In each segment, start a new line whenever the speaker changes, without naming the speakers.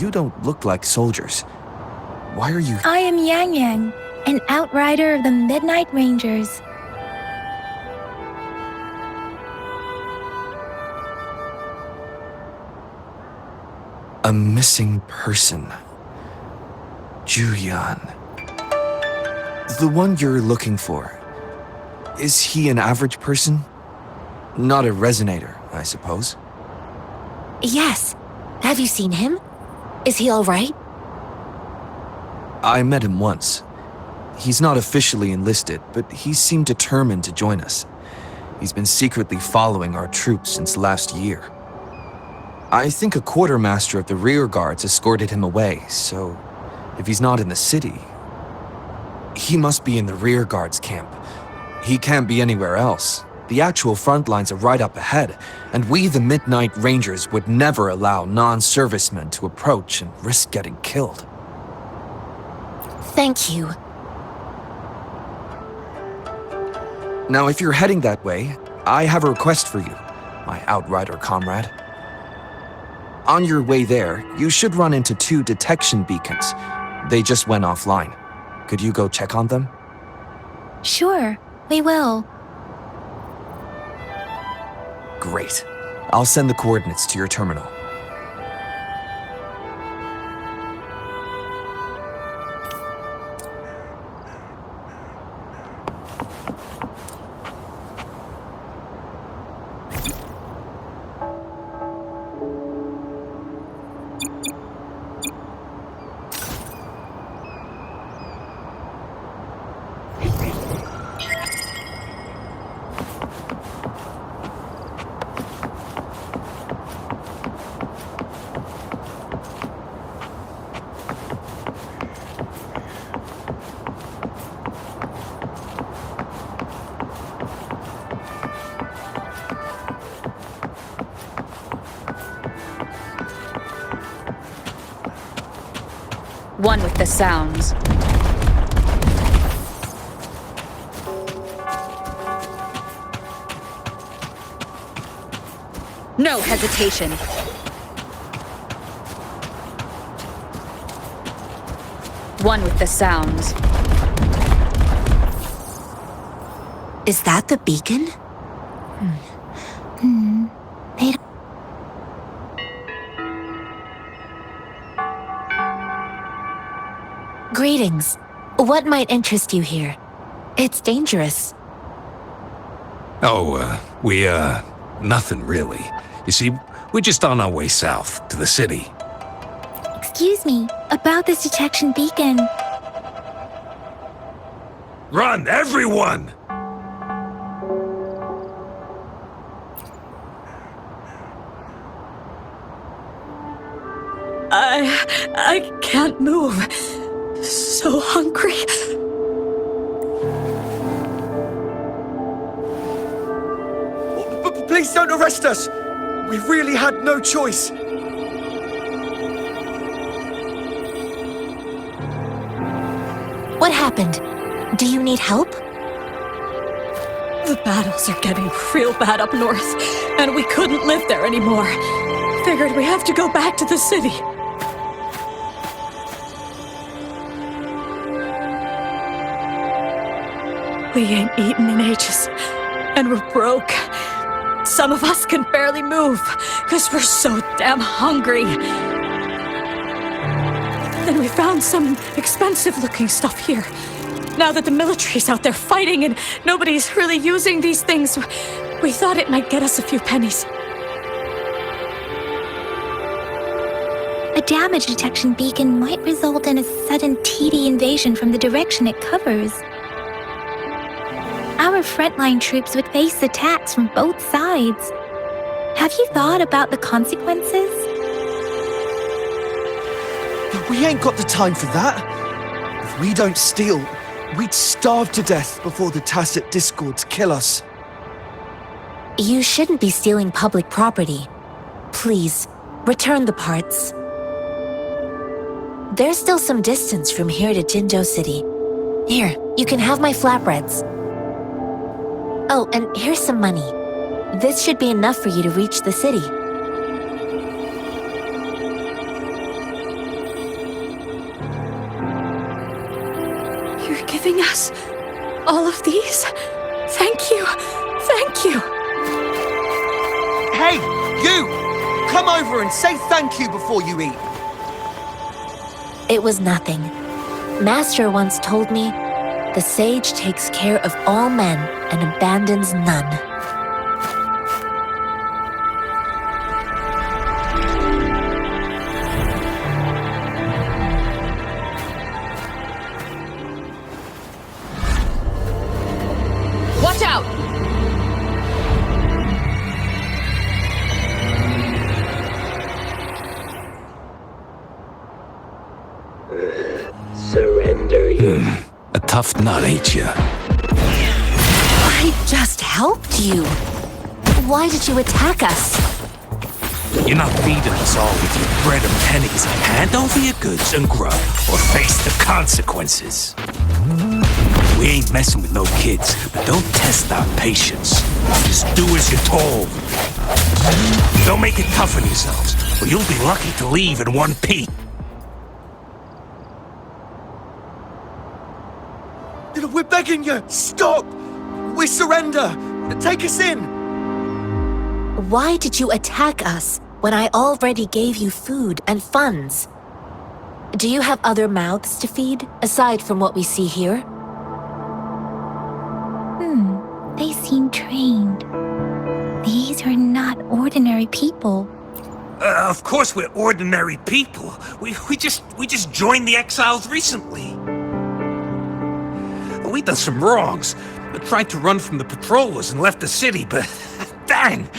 you don't look like soldiers. Why are you...
I am Yang Yang, an outrider of the Midnight Rangers.
A missing person. Juyan. The one you're looking for. Is he an average person? Not a resonator, I suppose.
Yes. Have you seen him? Is he all right?
I met him once. He's not officially enlisted, but he seemed determined to join us. He's been secretly following our troops since last year. I think a quartermaster of the rear guards escorted him away, so if he's not in the city, he must be in the rear guards camp. He can't be anywhere else. The actual front lines are right up ahead, and we, the Midnight Rangers, would never allow non-servicemen to approach and risk getting killed.
Thank you.
Now, if you're heading that way, I have a request for you, my outrider comrade. On your way there, you should run into 2 detection beacons. They just went offline. Could you go check on them?
Sure, we will.
Great. I'll send the coordinates to your terminal.
One with the sounds. No hesitation. One with the sounds.
Is that the beacon?
They
Greetings. What might interest you here? It's dangerous.
Oh, nothing really. You see, we're just on our way south, to the city.
Excuse me, about this detection beacon.
Run, everyone!
I can't move. So hungry.
Please don't arrest us! We really had no choice.
What happened? Do you need help?
The battles are getting real bad up north, and we couldn't live there anymore. Figured we have to go back to the city. We ain't eaten in ages, and we're broke. Some of us can barely move, because we're so damn hungry. Then we found some expensive-looking stuff here. Now that the military's out there fighting and nobody's really using these things, we thought it might get us a few pennies.
A damage detection beacon might result in a sudden TD invasion from the direction it covers. Our frontline troops would face attacks from both sides. Have you thought about the consequences?
But we ain't got the time for that. If we don't steal, we'd starve to death before the Tacit Discords kill us.
You shouldn't be stealing public property. Please, return the parts. There's still some distance from here to Jinzhou City. Here, you can have my flatbreads. Oh, and here's some money. This should be enough for you to reach the city.
You're giving us all of these? Thank you. Thank you.
Hey, you! Come over and say thank you before you eat.
It was nothing. Master once told me, the sage takes care of all men and abandons none.
Watch out!
Surrender you.
A tough nut, ain't ya?
I just helped you. Why did you attack us?
You're not feeding us all with your bread and pennies. Hand over your goods and grub, or face the consequences. We ain't messing with no kids, but don't test our patience. Just do as you're told. Don't make it tough on yourselves, or you'll be lucky to leave in one piece.
We're begging you! Stop! We surrender! Take us in!
Why did you attack us when I already gave you food and funds? Do you have other mouths to feed, aside from what we see here?
They seem trained. These are not ordinary people.
Of course we're ordinary people. We just joined the exiles recently. We done some wrongs. We tried to run from the patrollers and left the city, but dang,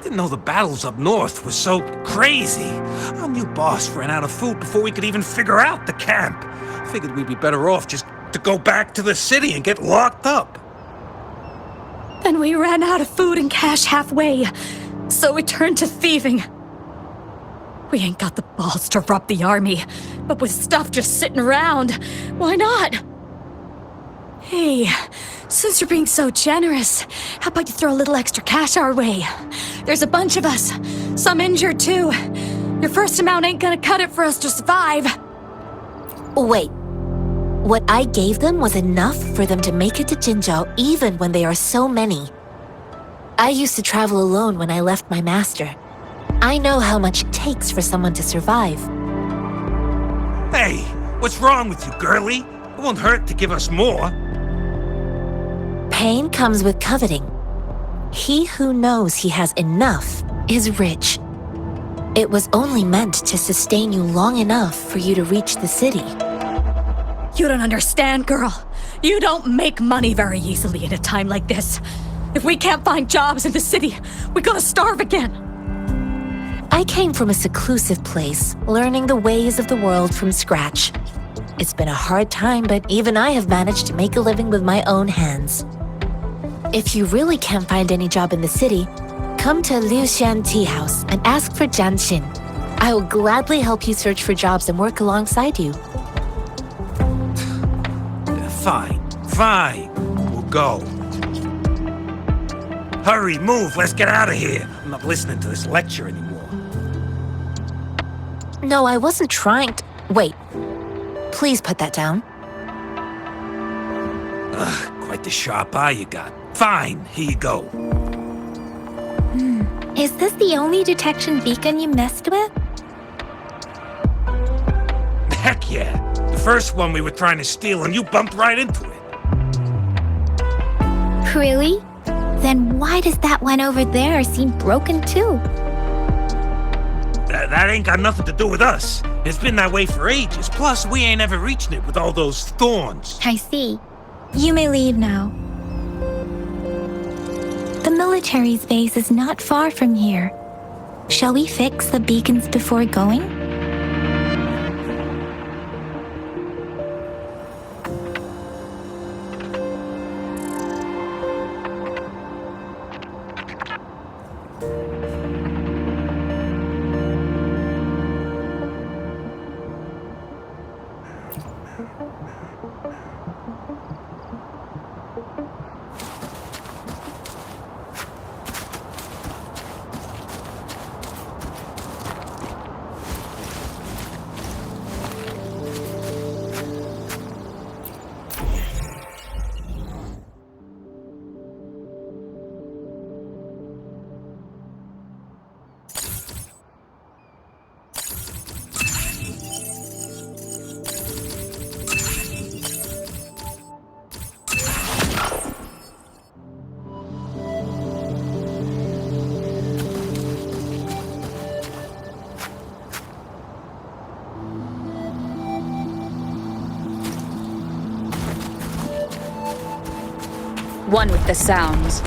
didn't know the battles up north were so crazy. Our new boss ran out of food before we could even figure out the camp. Figured we'd be better off just to go back to the city and get locked up.
Then we ran out of food and cash halfway, so we turned to thieving. We ain't got the balls to rob the army, but with stuff just sitting around, why not? Hey, since you're being so generous, how about you throw a little extra cash our way? There's a bunch of us, some injured too. Your first amount ain't gonna cut it for us to survive.
Wait. What I gave them was enough for them to make it to Jinzhou even when they are so many. I used to travel alone when I left my master. I know how much it takes for someone to survive.
Hey, what's wrong with you, girlie? It won't hurt to give us more.
Pain comes with coveting. He who knows he has enough is rich. It was only meant to sustain you long enough for you to reach the city.
You don't understand, girl. You don't make money very easily in a time like this. If we can't find jobs in the city, we're gonna starve again.
I came from a seclusive place, learning the ways of the world from scratch. It's been a hard time, but even I have managed to make a living with my own hands. If you really can't find any job in the city, come to Liu Xian Tea House and ask for Jian Xin. I will gladly help you search for jobs and work alongside you.
Fine. We'll go. Hurry, move, let's get out of here. I'm not listening to this lecture anymore.
No, I wasn't trying to... Wait. Please put that down.
Quite the sharp eye you got. Fine, here you go.
Is this the only detection beacon you messed with?
Heck yeah. The first one we were trying to steal and you bumped right into it.
Really? Then why does that one over there seem broken too?
That ain't got nothing to do with us. It's been that way for ages. Plus, we ain't ever reaching it with all those thorns.
I see. You may leave now. The military's base is not far from here. Shall we fix the beacons before going?
One with the sounds.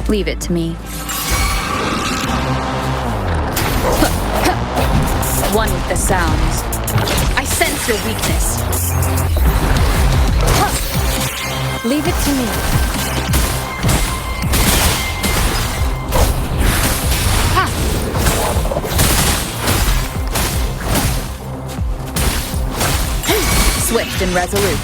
Leave it to me. One with the sounds. I sense your weakness.
Leave it to me.
Swift and resolute.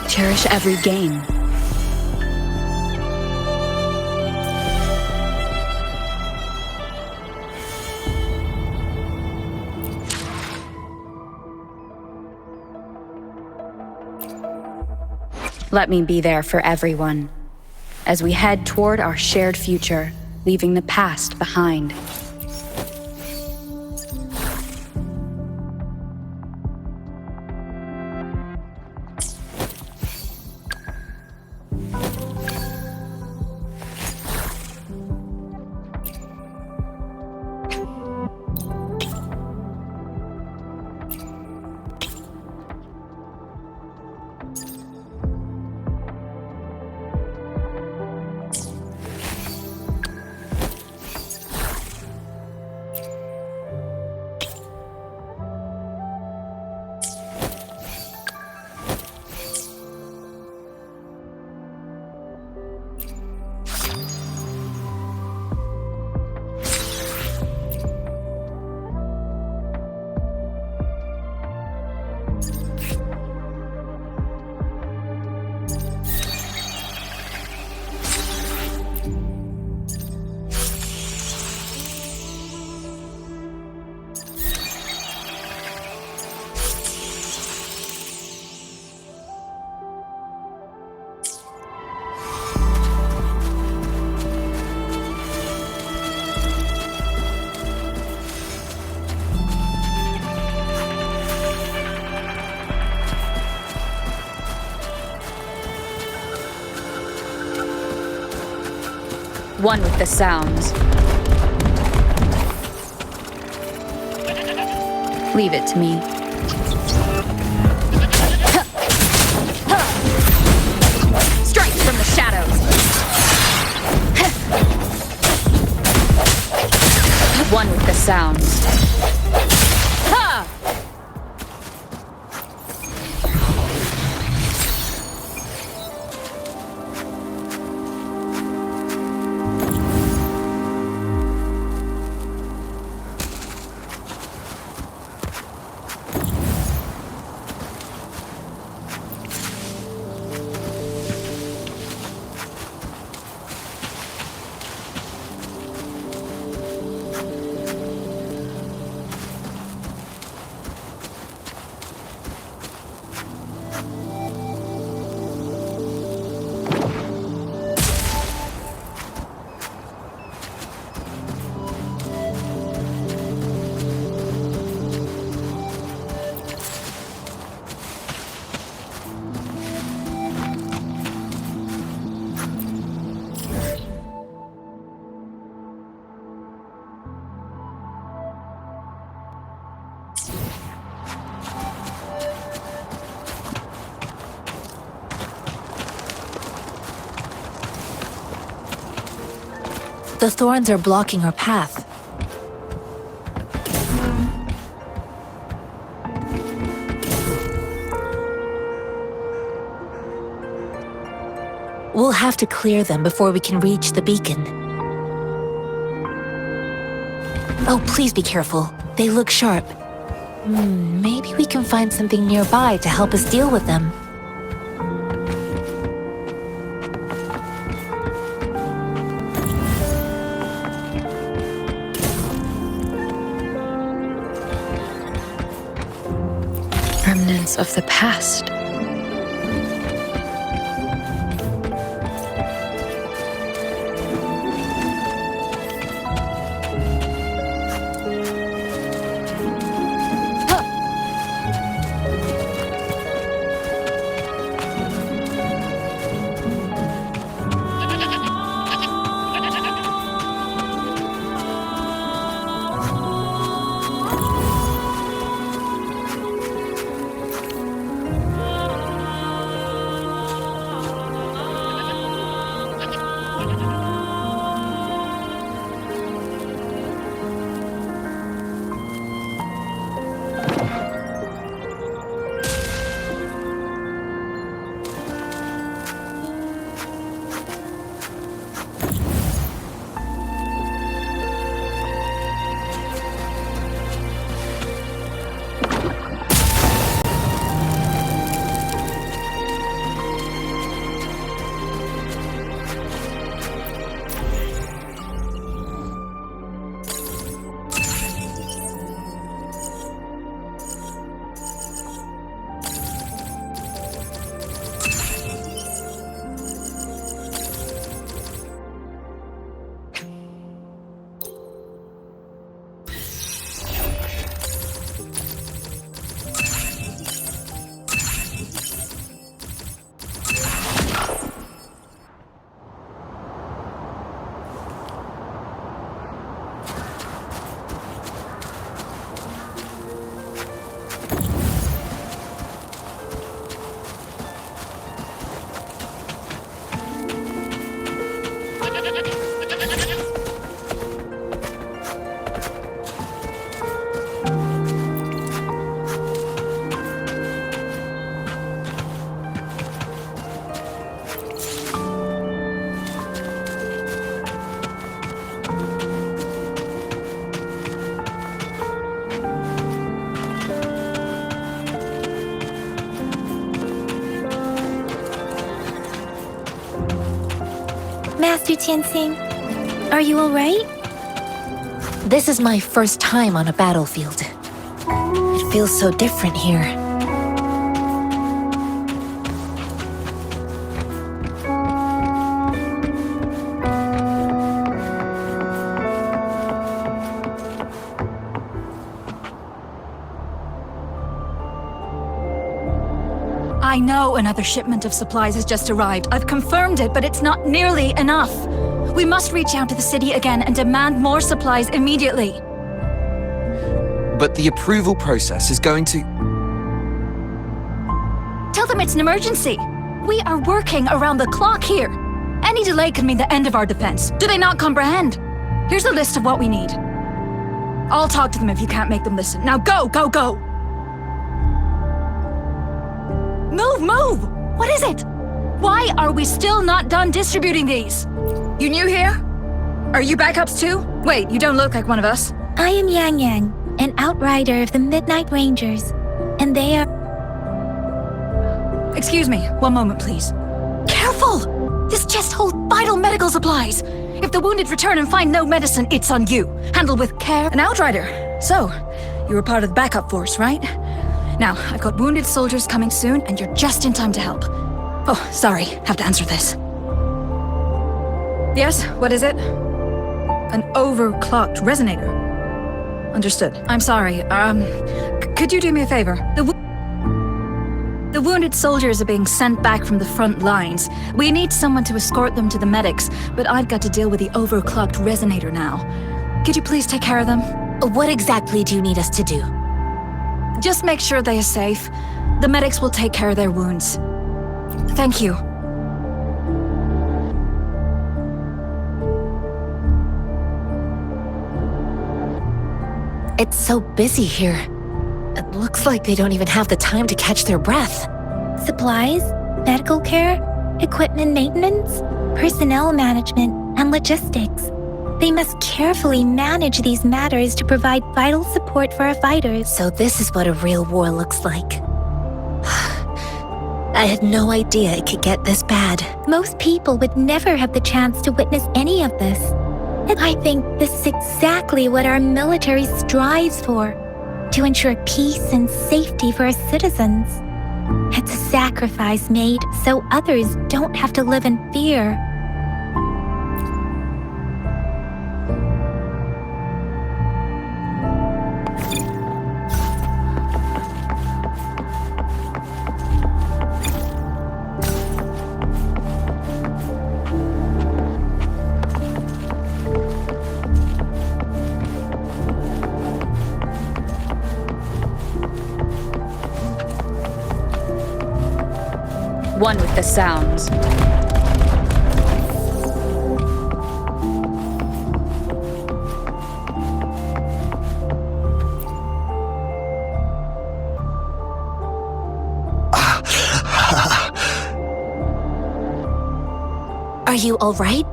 Cherish every gain. Let me be there for everyone as we head toward our shared future, leaving the past behind. One with the sounds. Leave it to me. Strike from the shadows. One with the sounds.
The thorns are blocking our path. We'll have to clear them before we can reach the beacon. Oh, please be careful. They look sharp. Maybe we can find something nearby to help us deal with them.
Remnants of the past.
Master Tianxing, are you alright?
This is my first time on a battlefield. It feels so different here.
I know another shipment of supplies has just arrived. I've confirmed it, but it's not nearly enough. We must reach out to the city again and demand more supplies immediately.
But the approval process is going to...
Tell them it's an emergency. We are working around the clock here. Any delay could mean the end of our defense. Do they not comprehend? Here's a list of what we need. I'll talk to them if you can't make them listen. Now go, go, go! Move, move! What is it? Why are we still not done distributing these? You new here? Are you backups too? Wait, you don't look like one of us.
I am Yang Yang, an outrider of the Midnight Rangers, and they are...
Excuse me, one moment please. Careful! This chest holds vital medical supplies. If the wounded return and find no medicine, it's on you. Handle with care. An outrider. So, you were part of the backup force, right? Now, I've got wounded soldiers coming soon, and you're just in time to help. Oh, sorry, have to answer this. Yes, what is it? An overclocked resonator. Understood. I'm sorry, could you do me a favor? The wounded soldiers are being sent back from the front lines. We need someone to escort them to the medics, but I've got to deal with the overclocked resonator now. Could you please take care of them?
What exactly do you need us to do?
Just make sure they are safe. The medics will take care of their wounds. Thank you.
It's so busy here. It looks like they don't even have the time to catch their breath.
Supplies, medical care, equipment maintenance, personnel management, and logistics. They must carefully manage these matters to provide vital support for our fighters.
So this is what a real war looks like. I had no idea it could get this bad.
Most people would never have the chance to witness any of this. And I think this is exactly what our military strives for, to ensure peace and safety for our citizens. It's a sacrifice made so others don't have to live in fear.
One with the sounds.
Are you all right?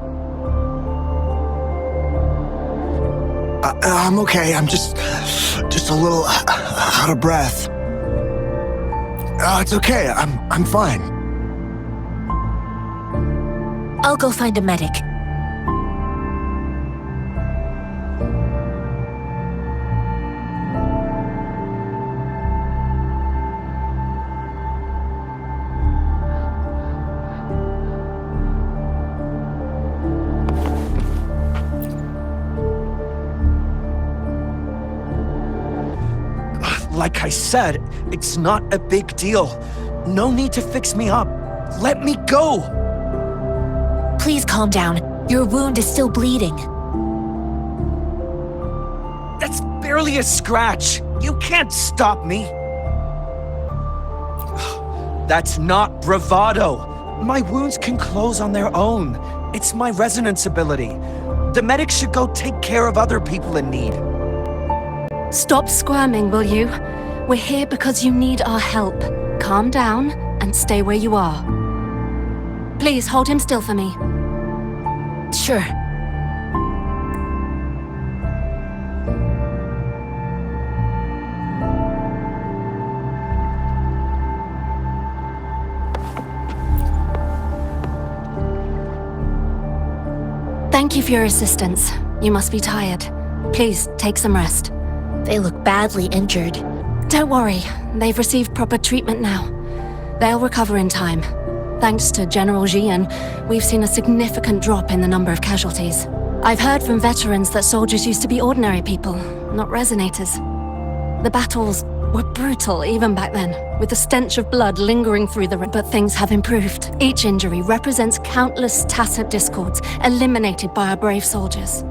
I'm okay. I'm just a little out of breath. It's okay. I'm fine.
I'll go find a medic.
Like I said, it's not a big deal. No need to fix me up. Let me go!
Please calm down. Your wound is still bleeding.
That's barely a scratch. You can't stop me. That's not bravado. My wounds can close on their own. It's my resonance ability. The medics should go take care of other people in need.
Stop squirming, will you? We're here because you need our help. Calm down and stay where you are. Please hold him still for me.
Sure.
Thank you for your assistance. You must be tired. Please take some rest.
They look badly injured.
Don't worry, they've received proper treatment now. They'll recover in time. Thanks to General Jian, we've seen a significant drop in the number of casualties. I've heard from veterans that soldiers used to be ordinary people, not resonators. The battles were brutal even back then, with the stench of blood lingering through but things have improved. Each injury represents countless tacit discords eliminated by our brave soldiers.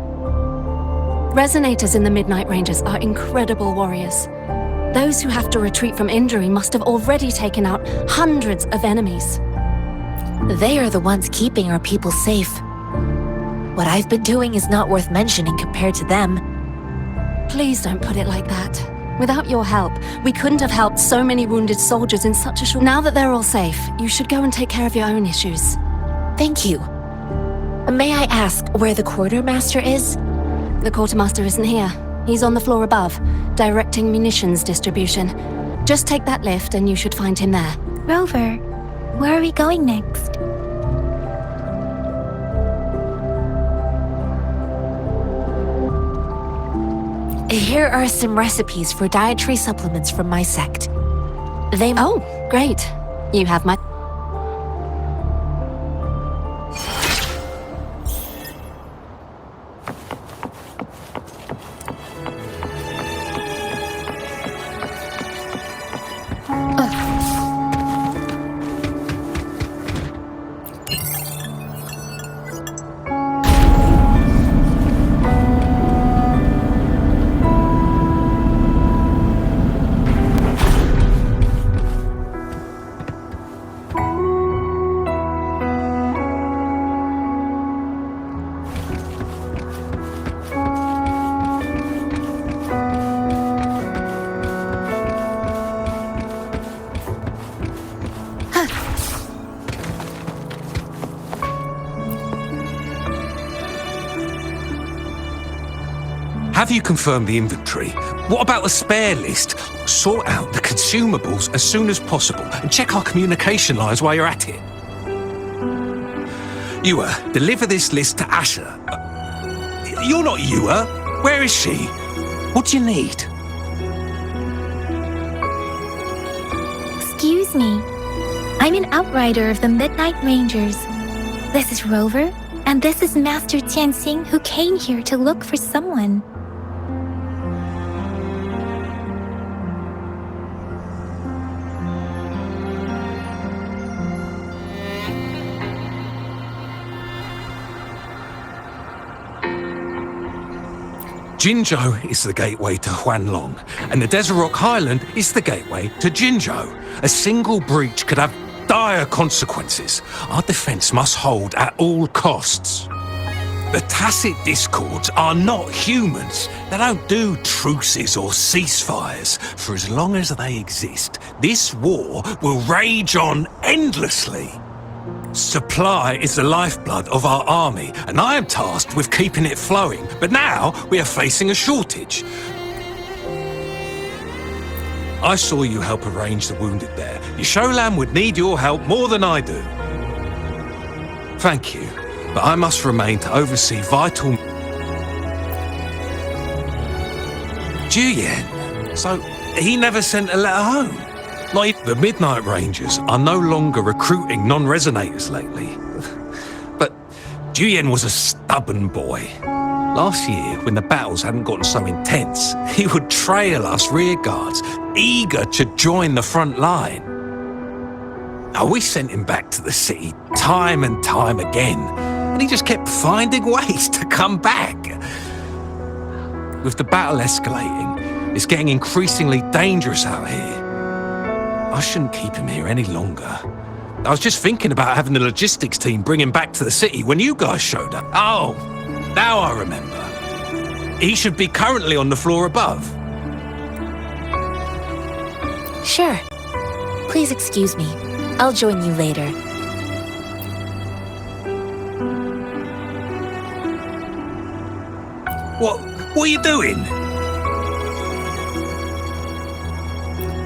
Resonators in the Midnight Rangers are incredible warriors. Those who have to retreat from injury must have already taken out hundreds of enemies.
They are the ones keeping our people safe. What I've been doing is not worth mentioning compared to them.
Please don't put it like that. Without your help, we couldn't have helped so many wounded soldiers in such a short... Now that they're all safe, you should go and take care of your own issues.
Thank you. May I ask where the quartermaster is?
The quartermaster isn't here. He's on the floor above, directing munitions distribution. Just take that lift and you should find him there.
Rover, where are we going next?
Here are some recipes for dietary supplements from my sect.
Oh, great. You have my...
Have you confirmed the inventory? What about the spare list? Sort out the consumables as soon as possible and check our communication lines while you're at it. Yua, deliver this list to Asher. You're not Yua. Where is she? What do you need?
Excuse me. I'm an outrider of the Midnight Rangers. This is Rover, and this is Master Tianxing, who came here to look for someone.
Jinzhou is the gateway to Huanlong, and the Desert Rock Highland is the gateway to Jinzhou. A single breach could have dire consequences. Our defense must hold at all costs. The Tacit Discords are not humans. They don't do truces or ceasefires. For as long as they exist, this war will rage on endlessly. Supply is the lifeblood of our army, and I am tasked with keeping it flowing. But now we are facing a shortage. I saw you help arrange the wounded there. Yisholan would need your help more than I do. Thank you, but I must remain to oversee vital... Juyen? So he never sent a letter home? Like, the Midnight Rangers are no longer recruiting non-resonators lately. But Juyen was a stubborn boy. Last year, when the battles hadn't gotten so intense, he would trail us rearguards, eager to join the front line. Now, we sent him back to the city time and time again, and he just kept finding ways to come back. With the battle escalating, it's getting increasingly dangerous out here. I shouldn't keep him here any longer. I was just thinking about having the logistics team bring him back to the city when you guys showed up. Oh, now I remember. He should be currently on the floor above.
Sure. Please excuse me. I'll join you later.
What are you doing?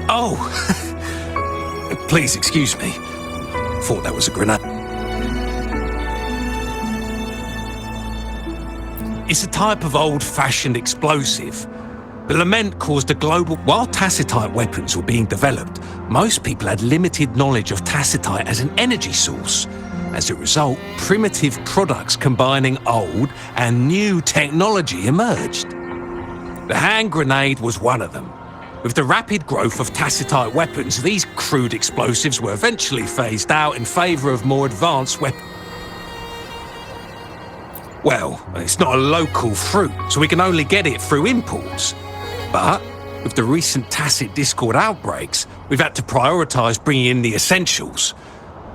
Oh, please excuse me. Thought that was a grenade. It's a type of old-fashioned explosive. The lament caused a global... While tacitite weapons were being developed, most people had limited knowledge of tacitite as an energy source. As a result, primitive products combining old and new technology emerged. The hand grenade was one of them. With the rapid growth of tacitite weapons, these crude explosives were eventually phased out in favour of more advanced weapons. Well, it's not a local fruit, so we can only get it through imports. But with the recent Tacit Discord outbreaks, we've had to prioritise bringing in the essentials.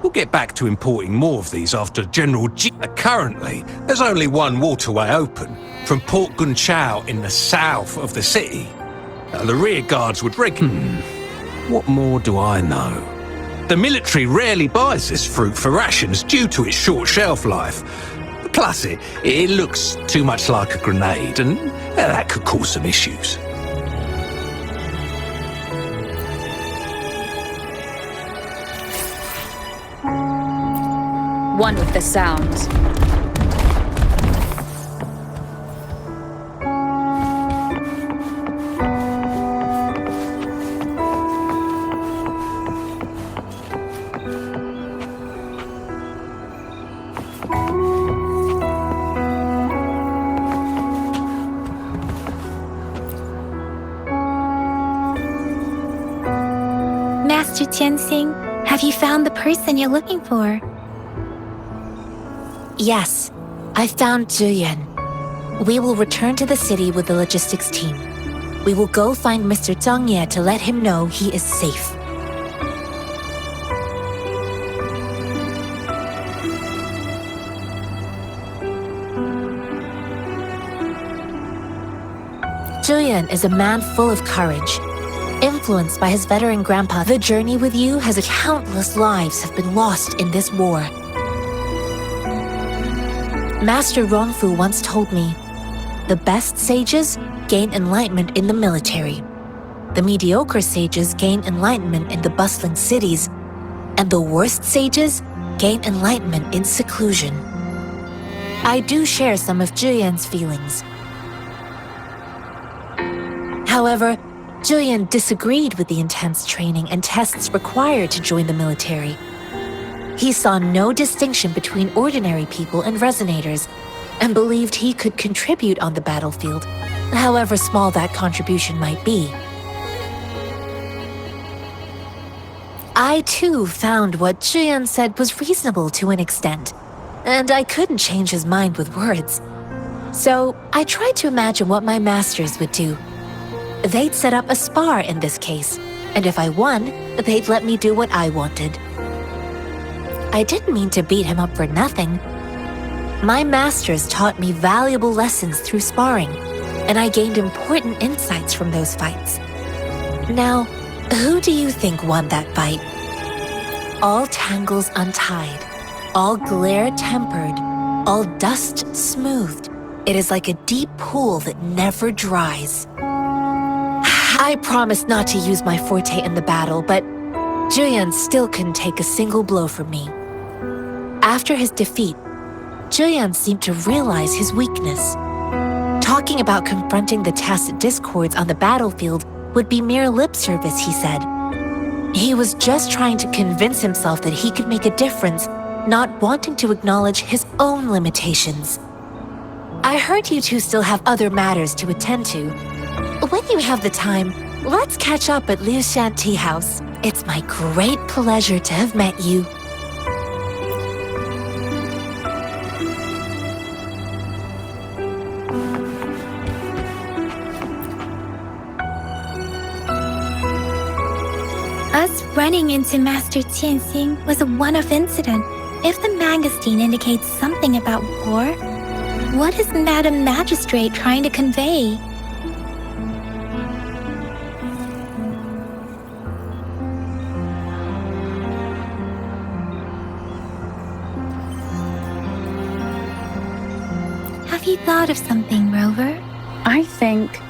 We'll get back to importing more of these after General G... Currently, there's only one waterway open, from Port Gunchao in the south of the city. The rear guards would What more do I know? The military rarely buys this fruit for rations due to its short shelf life. Plus, it looks too much like a grenade, and that could cause some issues.
One with the sounds.
Master Tianxing, have you found the person you're looking for?
Yes, I found Juyen. We will return to the city with the logistics team. We will go find Mr. Zhang Ye to let him know he is safe. Juyen is a man full of courage. Influenced by his veteran grandpa, the journey with you has countless lives have been lost in this war. Master Rongfu once told me, the best sages gain enlightenment in the military. The mediocre sages gain enlightenment in the bustling cities, and the worst sages gain enlightenment in seclusion. I do share some of Julian's feelings. However, Julian disagreed with the intense training and tests required to join the military. He saw no distinction between ordinary people and resonators, and believed he could contribute on the battlefield, however small that contribution might be. I too found what Julian said was reasonable to an extent, and I couldn't change his mind with words. So I tried to imagine what my masters would do. They'd set up a spar in this case, and if I won, they'd let me do what I wanted. I didn't mean to beat him up for nothing. My masters taught me valuable lessons through sparring, and I gained important insights from those fights. Now, who do you think won that fight? All tangles untied, all glare tempered, all dust smoothed. It is like a deep pool that never dries. I promised not to use my forte in the battle, but Julian still couldn't take a single blow from me. After his defeat, Julian seemed to realize his weakness. Talking about confronting the tacit discords on the battlefield would be mere lip service, he said. He was just trying to convince himself that he could make a difference, not wanting to acknowledge his own limitations. I heard you two still have other matters to attend to. When you have the time, let's catch up at Liu Shan Tea House. It's my great pleasure to have met you.
Us running into Master Tianxing was a one-off incident. If the magazine indicates something about war, what is Madam Magistrate trying to convey? Have you thought of something, Rover?
I think...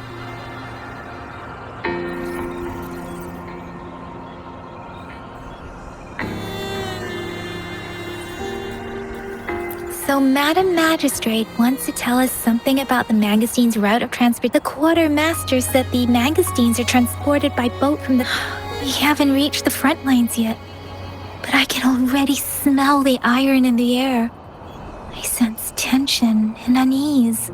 So Madam Magistrate wants to tell us something about the magazine's route of transport. The quartermaster said the magazines are transported by boat from the... We haven't reached the front lines yet, but I can already smell the iron in the air. I sense tension and unease.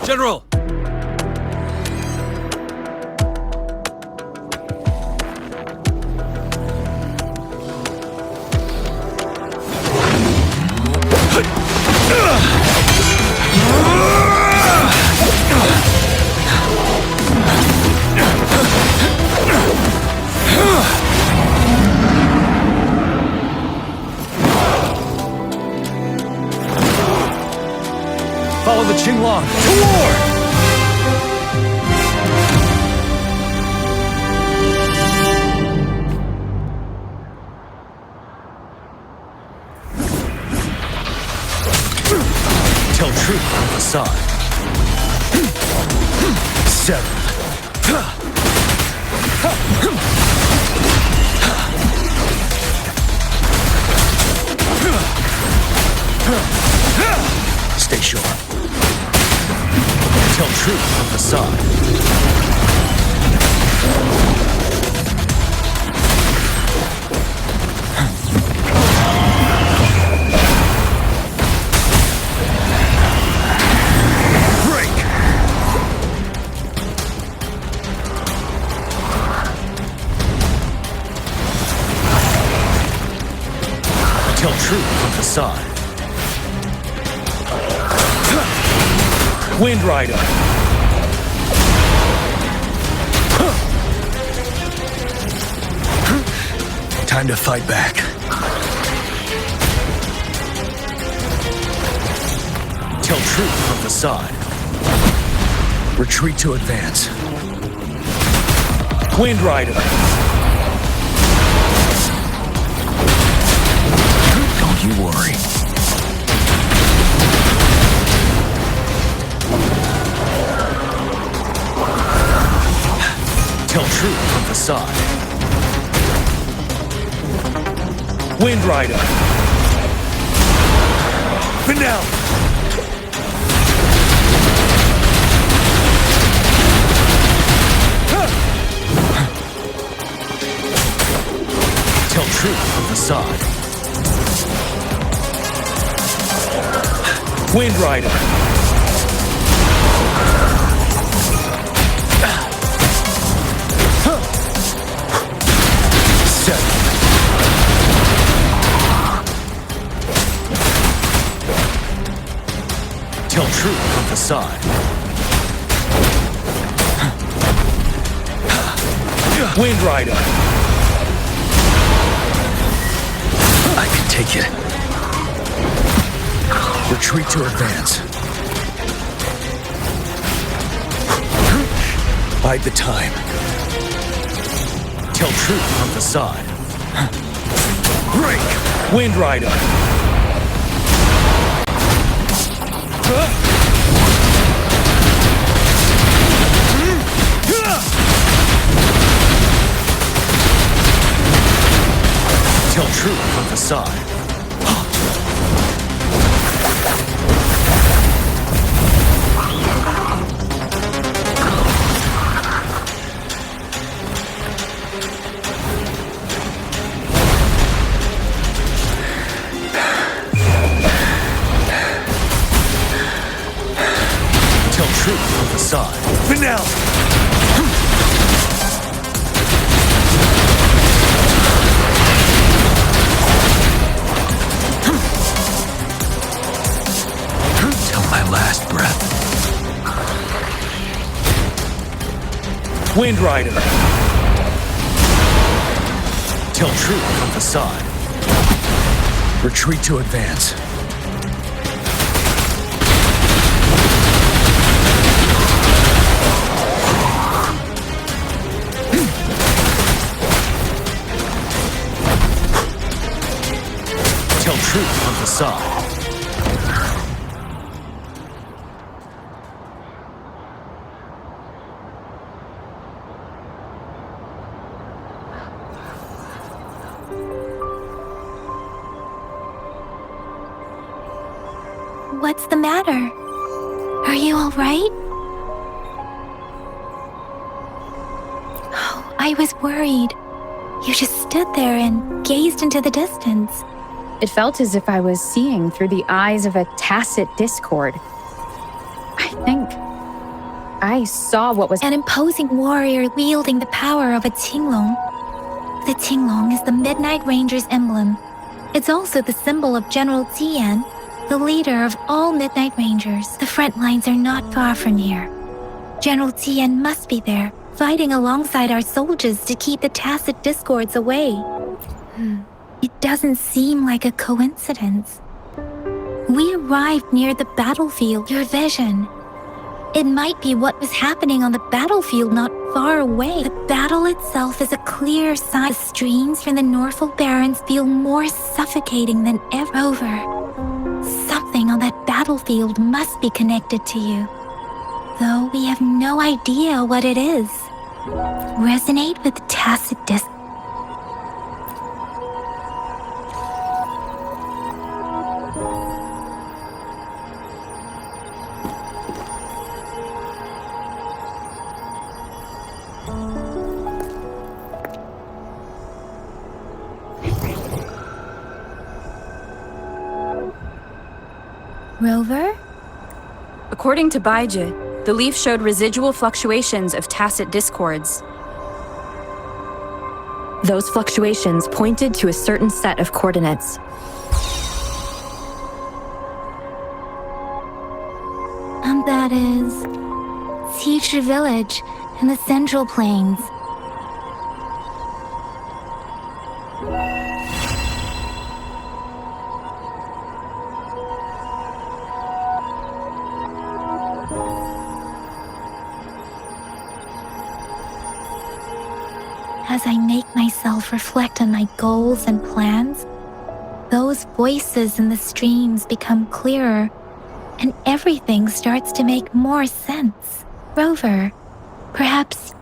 General!
Follow the Qinglong to war! Tell truth on facade. 7. Stay sharp. Tell truth on facade. Tell truth from facade. Wind Rider. Time to fight back. Tell truth from facade. Retreat to advance. Wind Rider. Don't you worry. Tell truth from facade. Wind Rider. Finale. Tell truth from facade. Wind Rider. Tell truth from facade. Wind Rider. I can take it. Retreat to advance. Bide the time. Tell truth from facade. Break! Wind Rider. Tell truth from facade. Tell truth from facade. Finale! Last breath. Wind Rider. Tell truth from facade. Retreat to advance. Tell truth from facade.
What's the matter? Are you all right? Oh, I was worried. You just stood there and gazed into the distance.
It felt as if I was seeing through the eyes of a tacit discord. I think I saw what was
An imposing warrior wielding the power of a Tinglong. The Tinglong is the Midnight Ranger's emblem. It's also the symbol of General Tian, the leader of all Midnight Rangers. The front lines are not far from here. General Tian must be there, fighting alongside our soldiers to keep the tacit discords away. It doesn't seem like a coincidence. We arrived near the battlefield, your vision. It might be what was happening on the battlefield not far away. The battle itself is a clear sign. The streams from the Norfolk Barrens feel more suffocating than ever. Something on that battlefield must be connected to you, though we have no idea what it is. Resonate with the tacit discord. Rover?
According to Baiji, the leaf showed residual fluctuations of tacit discords. Those fluctuations pointed to a certain set of coordinates.
that is Siege Village in the Central Plains. As I make myself reflect on my goals and plans, those voices in the streams become clearer, and everything starts to make more sense. Rover, perhaps...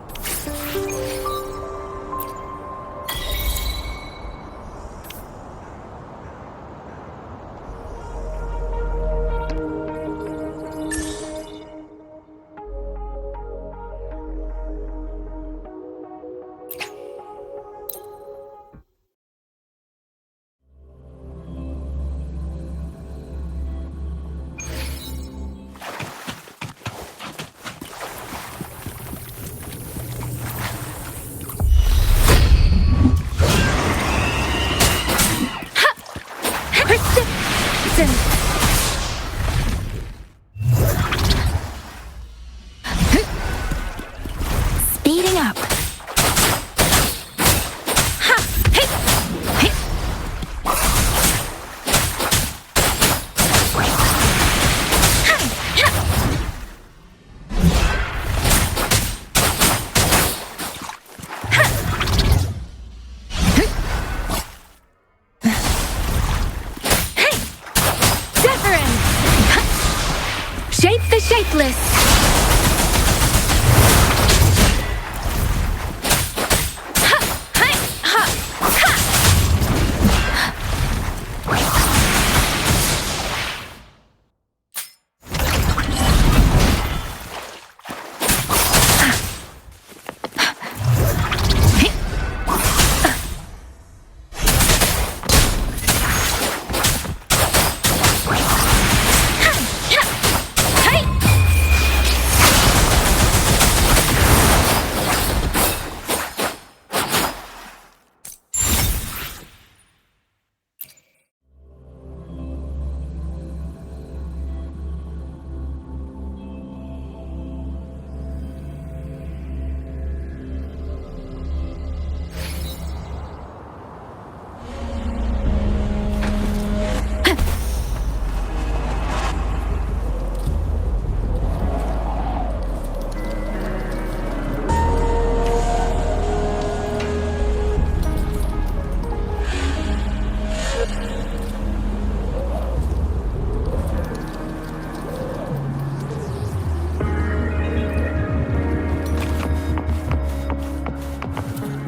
Speeding up. Shape the shapeless!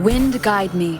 Wind guide me.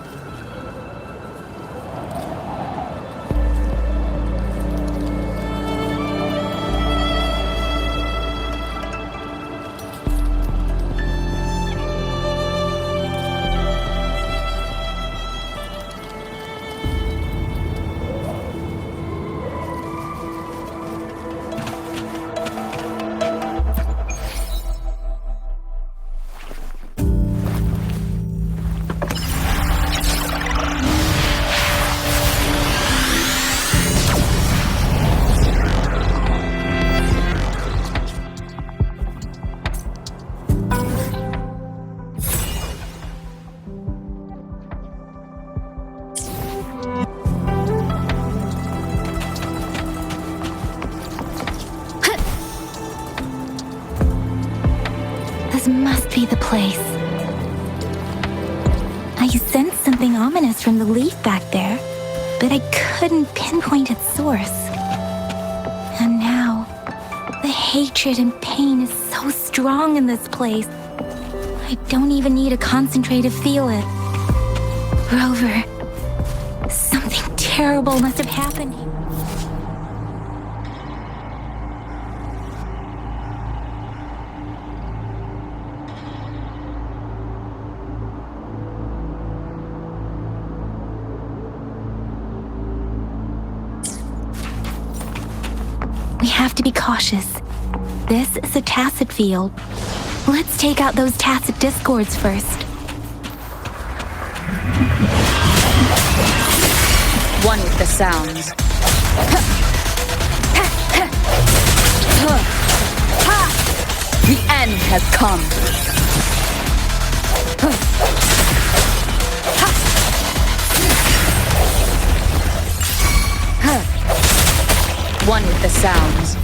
This must be the place. I sensed something ominous from the leaf back there, but I couldn't pinpoint its source. And now, the hatred and pain is so strong in this place. I don't even need to concentrate to feel it. Rover, something terrible must have happened here. We have to be cautious. This is a tacet field. Let's take out those tacet discords first.
One with the sounds.
The end has come. One with the sounds.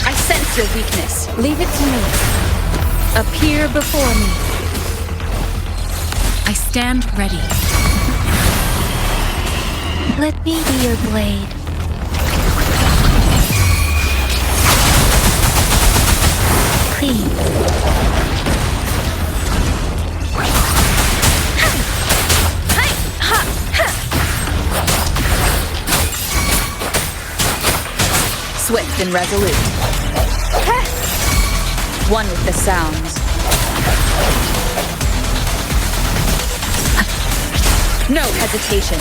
I sense your weakness.
Leave it to me.
Appear before me. I stand ready.
Let me be your blade. Please.
Swift and resolute. One with the sounds. No hesitation.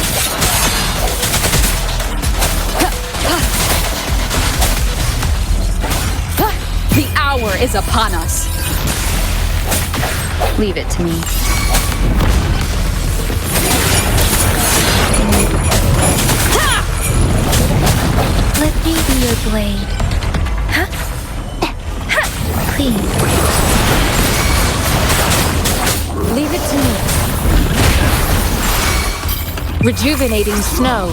The hour is upon us.
Leave it to me.
Let me be your blade. Please.
Leave it to me.
Rejuvenating snow.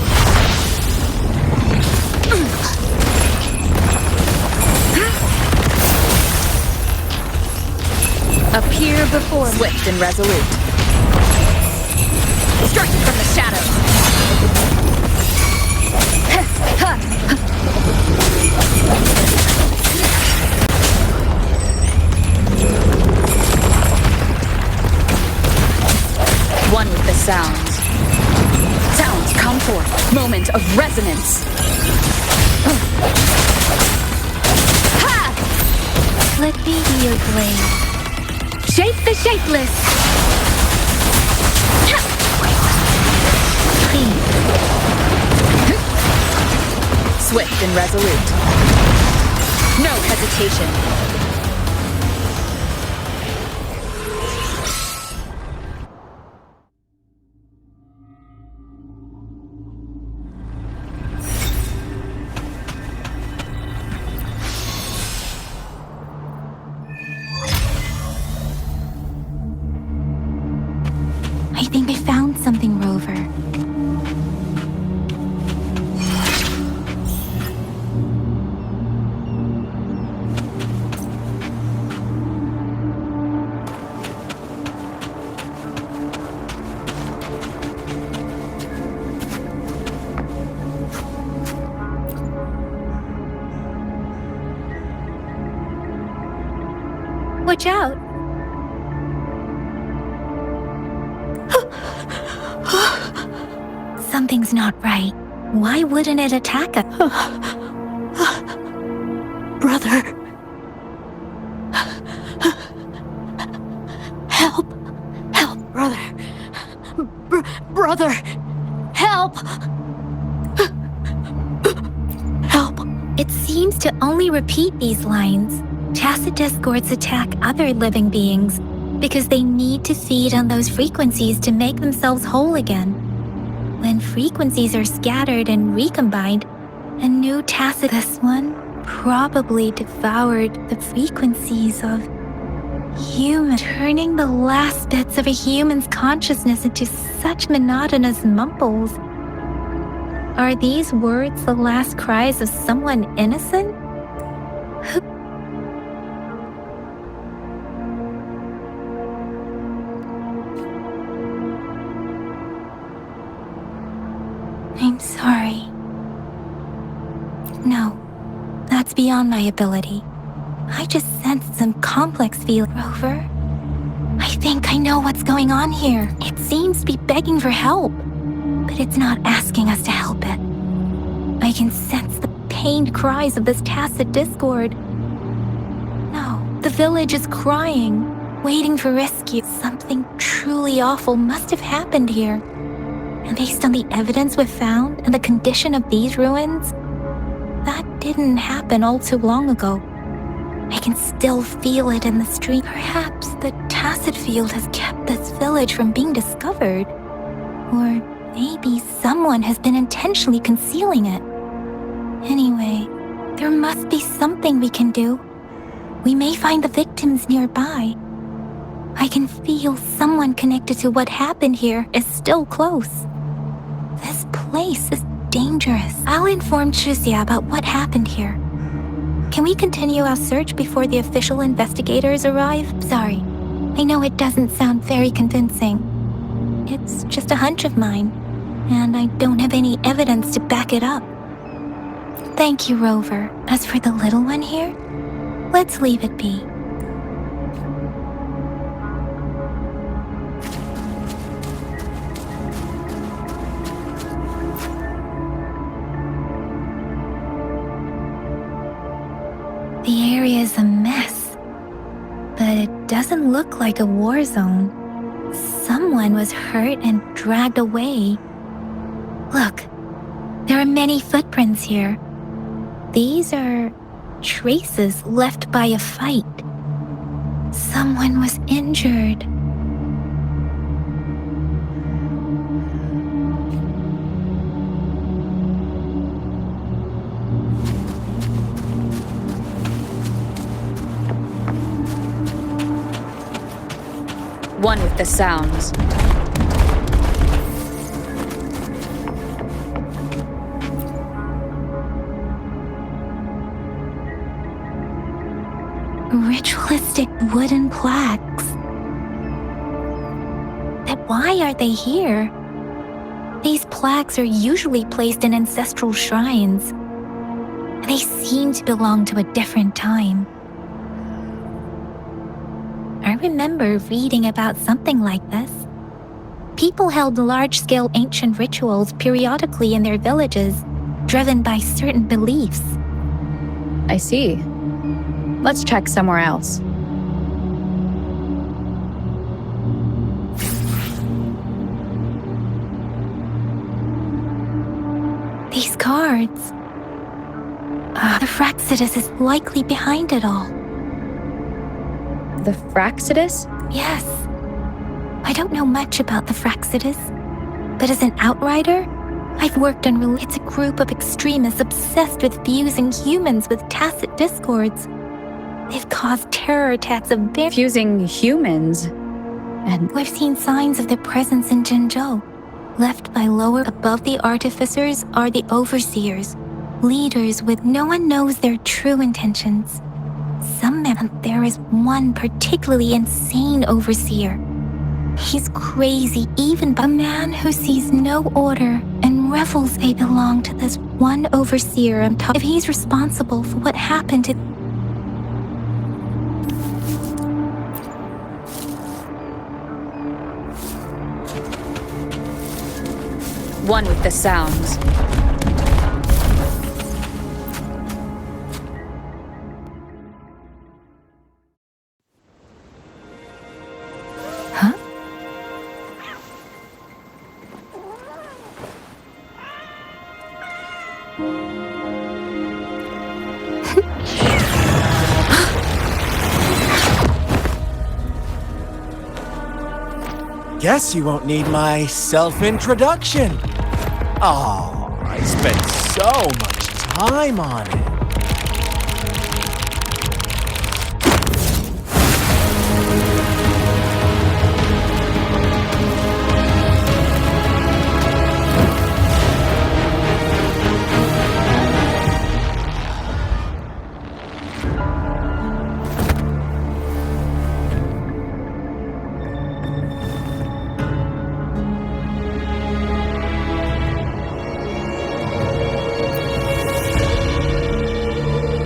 Appear before me. Swift and resolute. Strike from the shadows. One with the sounds. Sounds come forth. Moment of resonance.
Let me be your blade.
Shape the shapeless.
Please.
Swift and resolute. No hesitation.
I think I found something, Rover. Watch out! Something's not right. Why wouldn't it attack us?
Brother. Help. Help, brother. Brother. Help. Help.
It seems to only repeat these lines. Tacit discords attack other living beings because they need to feed on those frequencies to make themselves whole again. When frequencies are scattered and recombined, a new tacit, this one, probably devoured the frequencies of human, turning the last bits of a human's consciousness into such monotonous mumbles. Are these words the last cries of someone innocent? I'm sorry. No, that's beyond my ability. I just sensed some complex feeling, Rover. I think I know what's going on here. It seems to be begging for help, but it's not asking us to help it. I can sense the pained cries of this tacit discord. No, the village is crying, waiting for rescue. Something truly awful must have happened here. And based on the evidence we've found and the condition of these ruins, that didn't happen all too long ago. I can still feel it in the street. Perhaps the tacit field has kept this village from being discovered. Or maybe someone has been intentionally concealing it. Anyway, there must be something we can do. We may find the victims nearby. I can feel someone connected to what happened here is still close. This place is dangerous. I'll inform Shusia about what happened here. Can we continue our search before the official investigators arrive? Sorry, I know it doesn't sound very convincing. It's just a hunch of mine, and I don't have any evidence to back it up. Thank you, Rover. As for the little one here, let's leave it be. The area is a mess, but it doesn't look like a war zone. Someone was hurt and dragged away. Look, there are many footprints here. These are traces left by a fight. Someone was injured.
One with the sounds.
Ritualistic wooden plaques. But why are they here? These plaques are usually placed in ancestral shrines. They seem to belong to a different time. I remember reading about something like this. People held large-scale ancient rituals periodically in their villages, driven by certain beliefs.
I see. Let's check somewhere else.
These cards. The Fraxidus is likely behind it all.
The Fraxidus?
Yes. I don't know much about the Fraxidus, but as an outrider, I've worked on It's a group of extremists obsessed with fusing humans with tacit discords. They've caused terror attacks of
Fusing humans. And
We've seen signs of their presence in Jinzhou. Left by lower above the artificers are the overseers, leaders with no one knows their true intentions. There is one particularly insane overseer. He's crazy, even a man who sees no order and revels. They belong to this one overseer. If he's responsible for what happened to
One with the sounds.
Huh?
Guess you won't need my self-introduction. Oh, I spent so much time on it.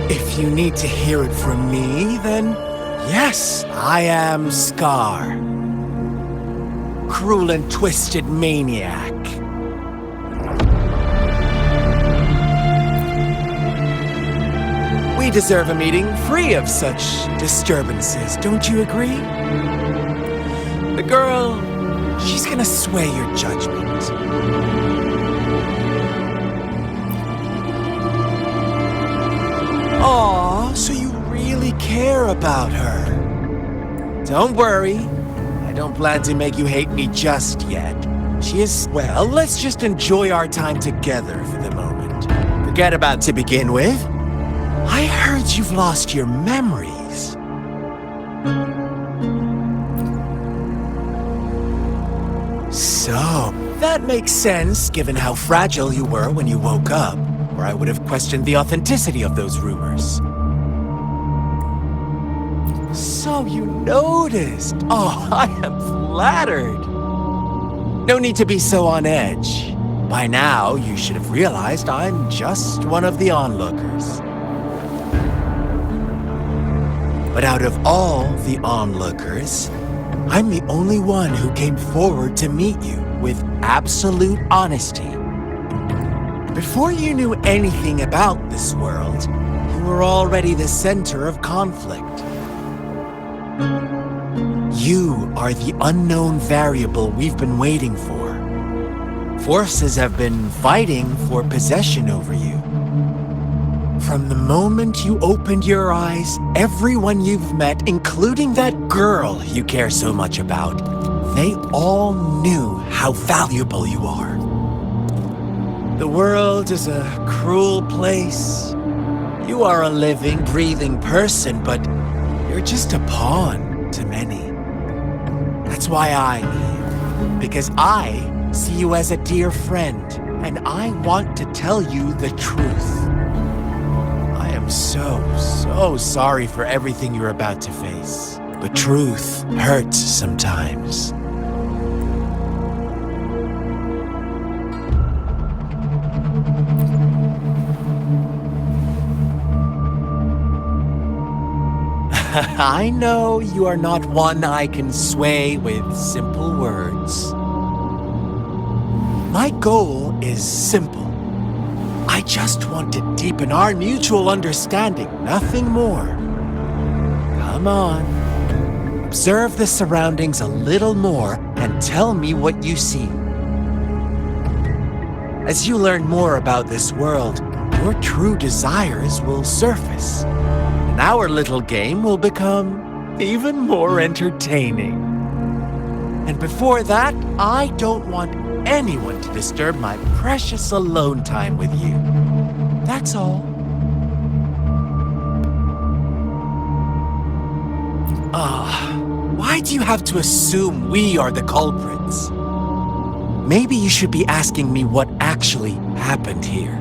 If you need to hear it from me, then yes, I am Scar. Cruel and twisted maniac. We deserve a meeting free of such disturbances, don't you agree? The girl, she's gonna sway your judgment. Aw, so you really care about her. Don't worry, I don't plan to make you hate me just yet. She is, well, let's just enjoy our time together for the moment. Forget about to begin with. I heard you've lost your memories. that makes sense, given how fragile you were when you woke up, or I would have questioned the authenticity of those rumors. So you noticed. Oh, I am flattered. No need to be so on edge. By now, you should have realized I'm just one of the onlookers. But out of all the onlookers, I'm the only one who came forward to meet you with absolute honesty. Before you knew anything about this world, you were already the center of conflict. You are the unknown variable we've been waiting for. Forces have been fighting for possession over you. From the moment you opened your eyes, everyone you've met, including that girl you care so much about, they all knew how valuable you are. The world is a cruel place. You are a living, breathing person, but you're just a pawn to many. That's why I'm here, because I see you as a dear friend, and I want to tell you the truth. I'm so sorry for everything you're about to face. But truth hurts sometimes. I know you are not one I can sway with simple words. My goal is simple. I just want to deepen our mutual understanding, nothing more. Come on. Observe the surroundings a little more and tell me what you see. As you learn more about this world, your true desires will surface, and our little game will become even more entertaining. And before that, I don't want anyone to disturb my precious alone time with you. That's all. Why do you have to assume we are the culprits? Maybe you should be asking me what actually happened here.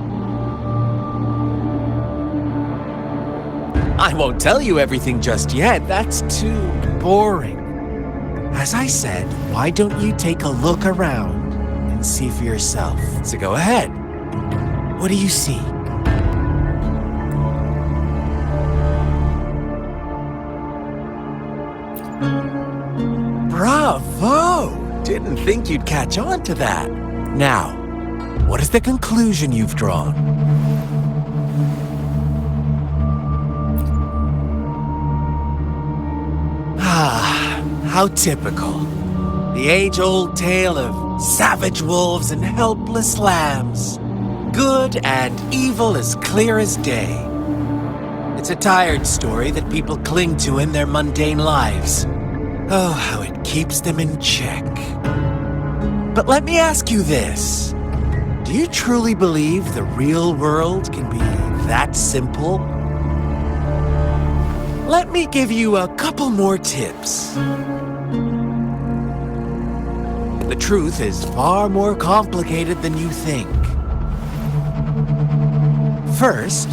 I won't tell you everything just yet. That's too boring. As I said, why don't you take a look around and see for yourself? So go ahead. What do you see? Bravo! Didn't think you'd catch on to that. Now, what is the conclusion you've drawn? How typical. The age-old tale of savage wolves and helpless lambs. Good and evil as clear as day. It's a tired story that people cling to in their mundane lives. Oh, how it keeps them in check. But let me ask you this. Do you truly believe the real world can be that simple? Let me give you a couple more tips. The truth is far more complicated than you think. First,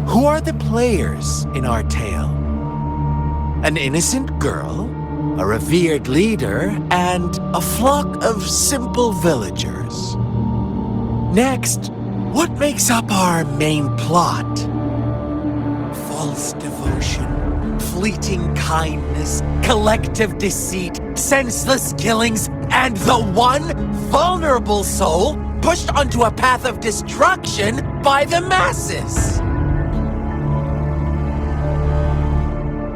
who are the players in our tale? An innocent girl, a revered leader, and a flock of simple villagers. Next, what makes up our main plot? False devotion, fleeting kindness, collective deceit, senseless killings, and the one vulnerable soul pushed onto a path of destruction by the masses.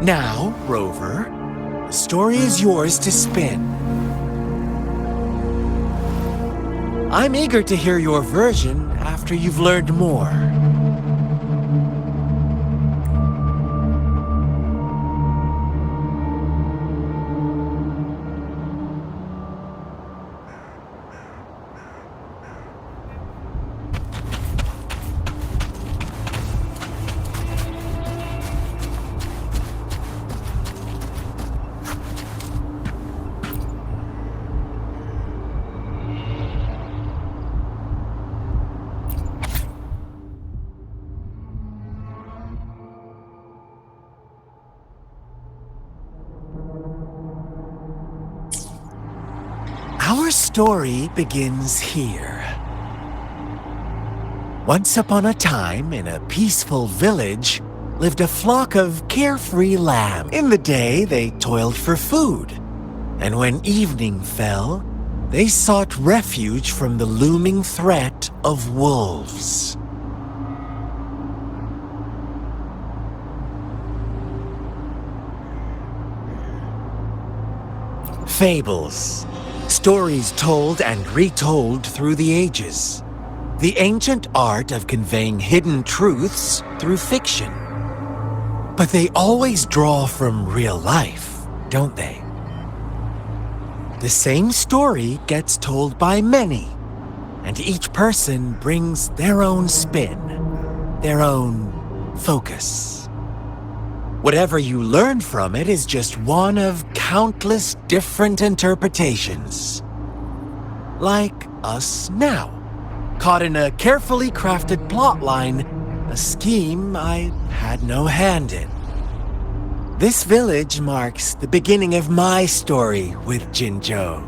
Now, Rover, the story is yours to spin. I'm eager to hear your version after you've learned more. story begins here. Once upon a time, in a peaceful village, lived a flock of carefree lambs. In the day, they toiled for food, and when evening fell, they sought refuge from the looming threat of wolves. Fables. Stories told and retold through the ages. The ancient art of conveying hidden truths through fiction. But they always draw from real life, don't they? The same story gets told by many, and each person brings their own spin, their own focus. Whatever you learn from it is just one of countless different interpretations. Like us now, caught in a carefully crafted plotline, a scheme I had no hand in. This village marks the beginning of my story with Jinzhou.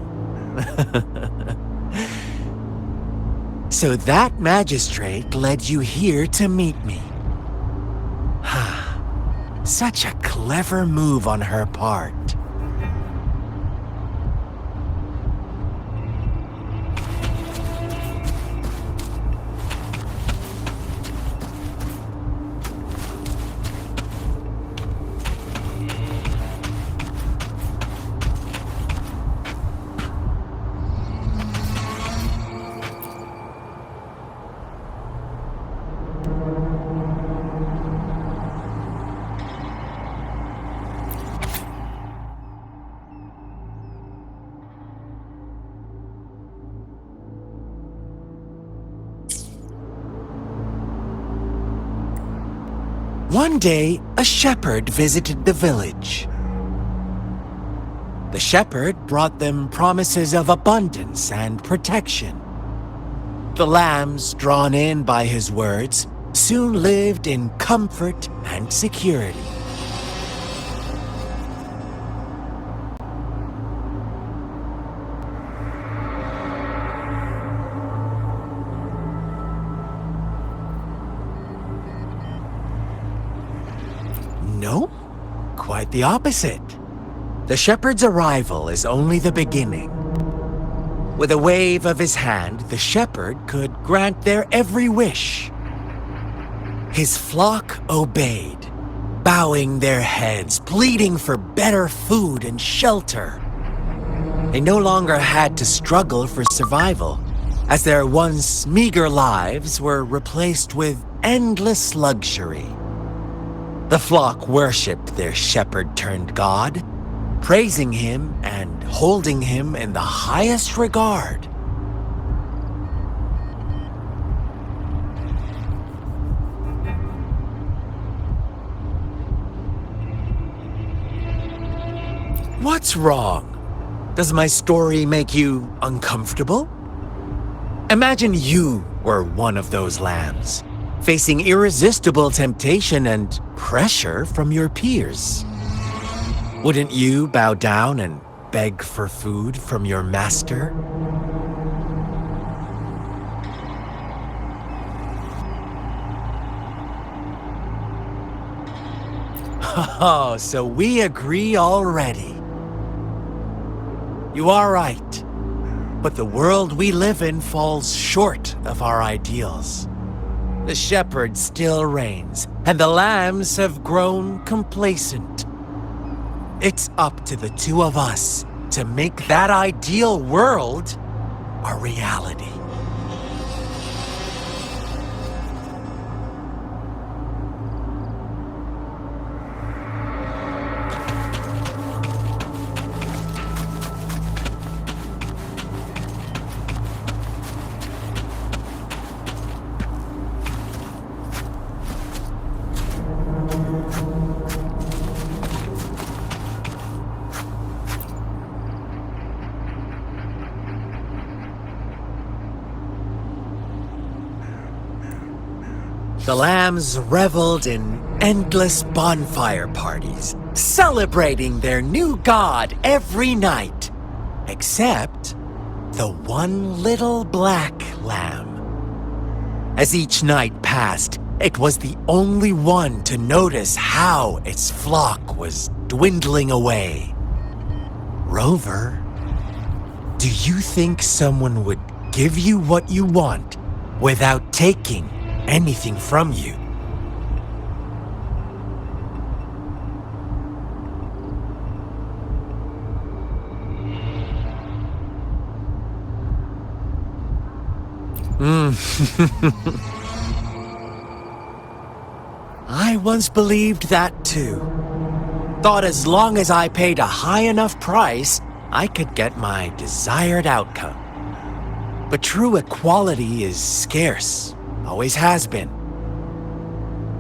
So that magistrate led you here to meet me. Such a clever move on her part. One day, a shepherd visited the village. The shepherd brought them promises of abundance and protection. The lambs, drawn in by his words, soon lived in comfort and security. No, quite the opposite. The shepherd's arrival is only the beginning. With a wave of his hand, the shepherd could grant their every wish. His flock obeyed, bowing their heads, pleading for better food and shelter. They no longer had to struggle for survival, as their once meager lives were replaced with endless luxury. The flock worshipped their shepherd-turned-god, praising him and holding him in the highest regard. What's wrong? Does my story make you uncomfortable? Imagine you were one of those lambs, facing irresistible temptation and pressure from your peers. Wouldn't you bow down and beg for food from your master? Oh, so we agree already. You are right, but the world we live in falls short of our ideals. The shepherd still reigns, and the lambs have grown complacent. It's up to the two of us to make that ideal world a reality. The lambs reveled in endless bonfire parties, celebrating their new god every night. Except, the one little black lamb. As each night passed, it was the only one to notice how its flock was dwindling away. Rover, do you think someone would give you what you want without taking anything from you? I once believed that too. Thought as long as I paid a high enough price, I could get my desired outcome. But true equality is scarce, always has been.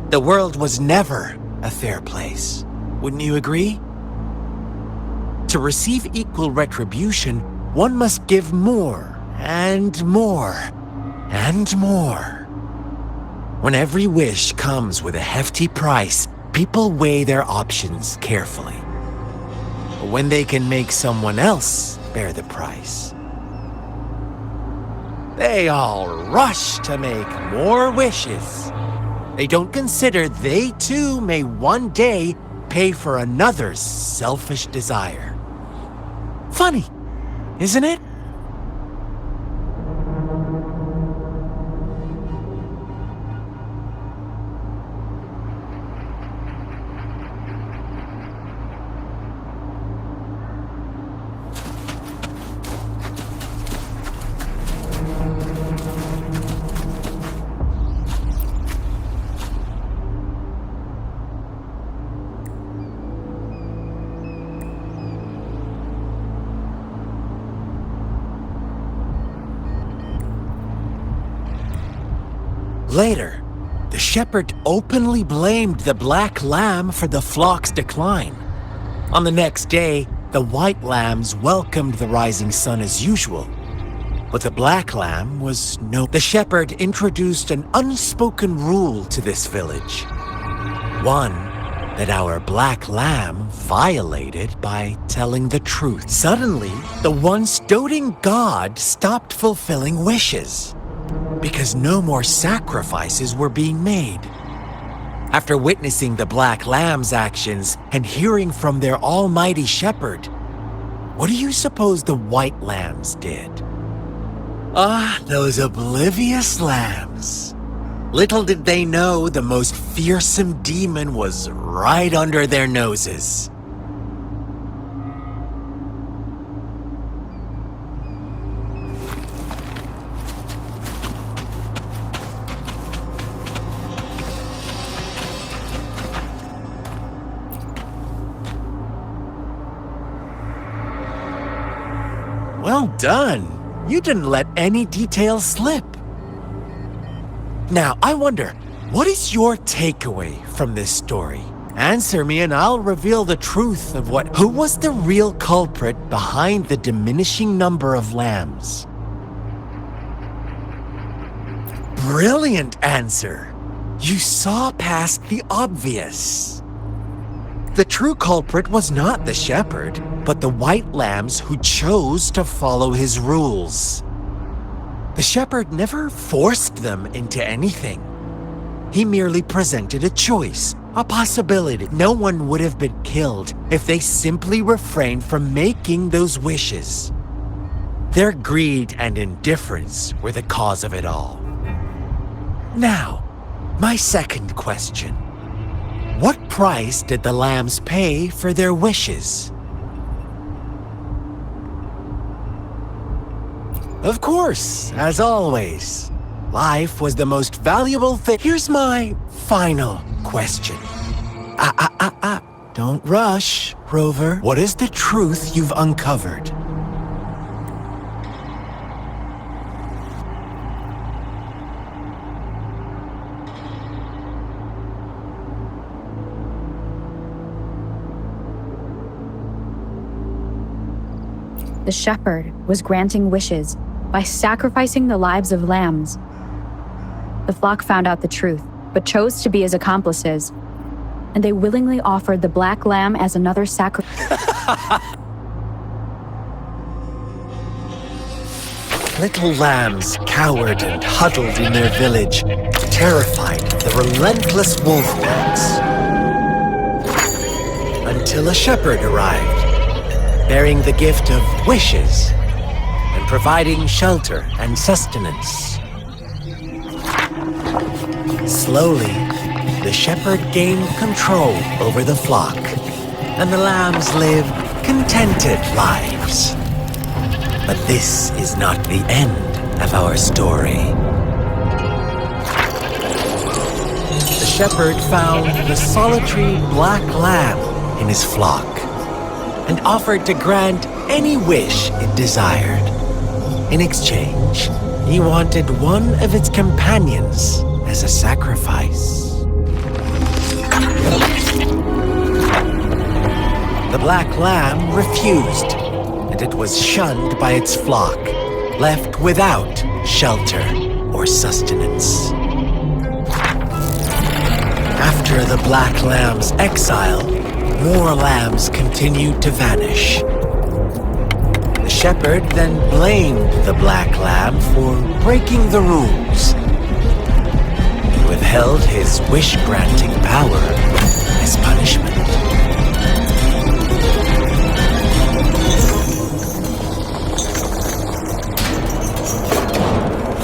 The world was never a fair place, wouldn't you agree? To receive equal retribution, one must give more and more and more. When every wish comes with a hefty price, people weigh their options carefully. But when they can make someone else bear the price, they all rush to make more wishes. They don't consider they too may one day pay for another's selfish desire. Funny, isn't it? Later, the shepherd openly blamed the black lamb for the flock's decline. On the next day, the white lambs welcomed the rising sun as usual. But the black lamb was no... The shepherd introduced an unspoken rule to this village. One that our black lamb violated by telling the truth. Suddenly, the once doting god stopped fulfilling wishes, because no more sacrifices were being made. After witnessing the black lamb's actions and hearing from their almighty shepherd, what do you suppose the white lambs did? Those oblivious lambs. Little did they know the most fearsome demon was right under their noses. Well done. You didn't let any details slip. Now, I wonder, what is your takeaway from this story? Answer me and I'll reveal the truth of who was the real culprit behind the diminishing number of lambs. Brilliant answer. You saw past the obvious. The true culprit was not the shepherd, but the white lambs who chose to follow his rules. The shepherd never forced them into anything. He merely presented a choice, a possibility. No one would have been killed if they simply refrained from making those wishes. Their greed and indifference were the cause of it all. Now, my second question. What price did the lambs pay for their wishes? Of course, as always, life was the most valuable thing. Here's my final question. Don't rush, Rover. What is the truth you've uncovered?
The shepherd was granting wishes by sacrificing the lives of lambs. The flock found out the truth, but chose to be his accomplices, and they willingly offered the black lamb as another sacrifice.
little lambs cowered and huddled in their village, terrified of the relentless wolf packs. Until a shepherd arrived, bearing the gift of wishes and providing shelter and sustenance. Slowly, the shepherd gained control over the flock, and the lambs lived contented lives. But this is not the end of our story. The shepherd found the solitary black lamb in his flock and offered to grant any wish it desired. In exchange, he wanted one of its companions as a sacrifice. The black lamb refused, and it was shunned by its flock, left without shelter or sustenance. After the black lamb's exile, more lambs continued to vanish. The shepherd then blamed the black lamb for breaking the rules. He withheld his wish-granting power as punishment.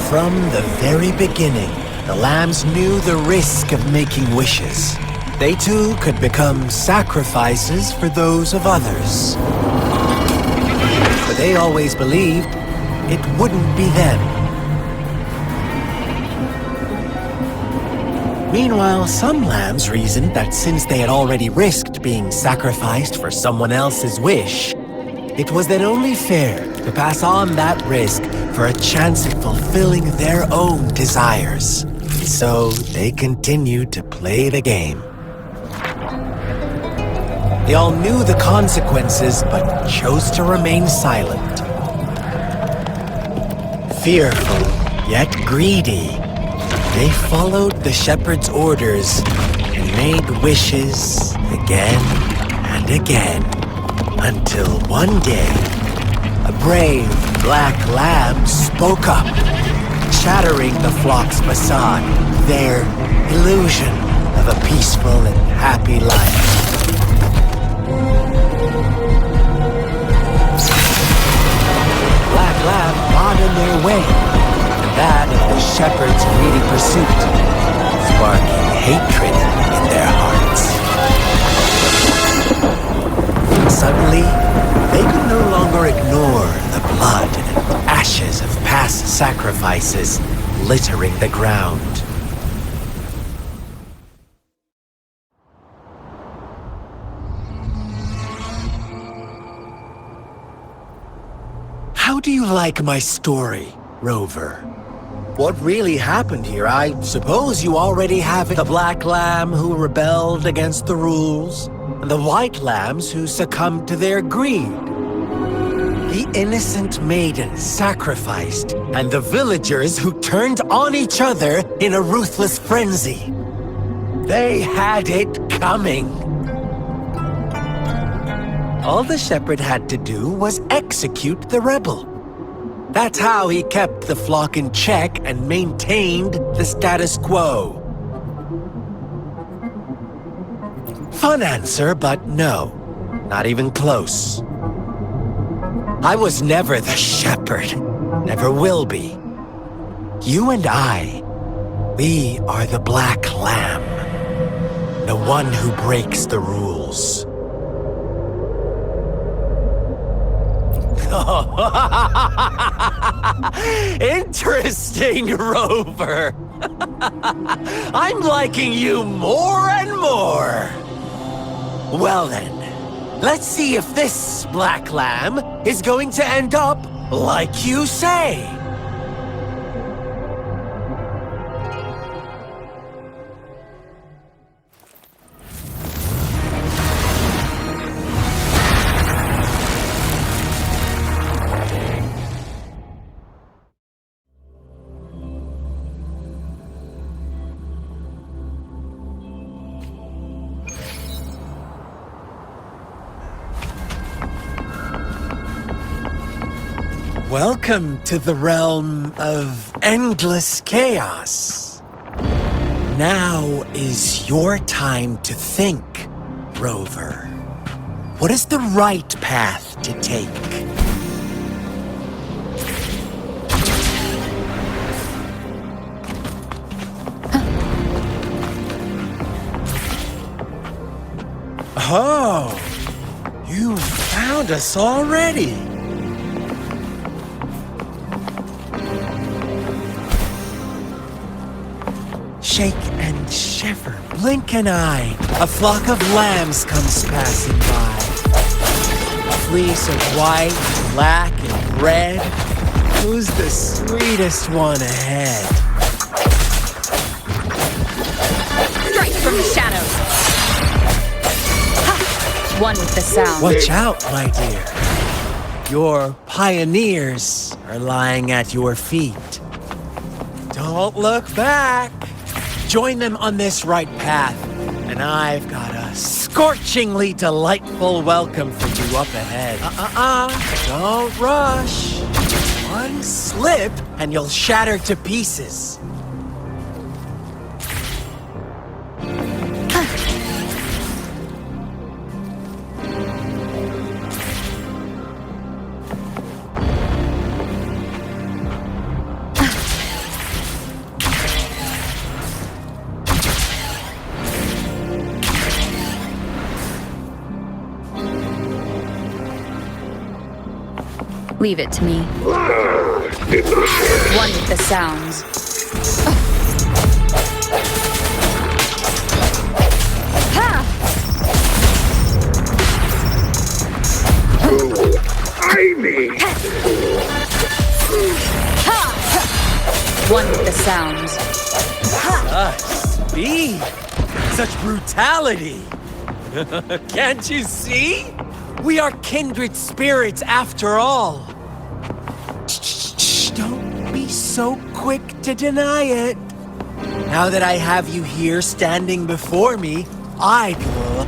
From the very beginning, the lambs knew the risk of making wishes. They too could become sacrifices for those of others. But they always believed it wouldn't be them. Meanwhile, some lambs reasoned that since they had already risked being sacrificed for someone else's wish, it was then only fair to pass on that risk for a chance at fulfilling their own desires. So they continued to play the game. They all knew the consequences, but chose to remain silent. Fearful, yet greedy, they followed the shepherd's orders and made wishes again and again, until one day, a brave black lamb spoke up, shattering the flock's facade, their illusion of a peaceful and happy life. Black lamb got in their way, and that of the shepherd's greedy pursuit, sparking hatred in their hearts. Suddenly, they could no longer ignore the blood and ashes of past sacrifices littering the ground. How do you like my story, Rover? What really happened here? I suppose you already have it. The black lamb who rebelled against the rules, and the white lambs who succumbed to their greed. The innocent maiden sacrificed, and the villagers who turned on each other in a ruthless frenzy. They had it coming. All the shepherd had to do was execute the rebel. That's how he kept the flock in check and maintained the status quo. Fun answer, but no, not even close. I was never the shepherd, never will be. You and I, we are the black lamb, the one who breaks the rules. Interesting, Rover. I'm liking you more and more. Well then, let's see if this black lamb is going to end up like you say. Welcome to the realm of endless chaos. Now is your time to think, Rover. What is the right path to take? Oh, you found us already. Shake and shiver, blink an eye. A flock of lambs comes passing by. A fleece of white, black, and red. Who's the sweetest one ahead?
Strike from the shadows. Ha! One with the sound.
Watch out, my dear. Your pioneers are lying at your feet. Don't look back. Join them on this right path, and I've got a scorchingly delightful welcome for you up ahead. Don't rush. One slip, and you'll shatter to pieces.
Leave it to me. One with the sounds. Ha! One with the sounds.
Such speed! Such brutality! Can't you see? We are kindred spirits after all. Shh, don't be so quick to deny it. Now that I have you here standing before me, I will.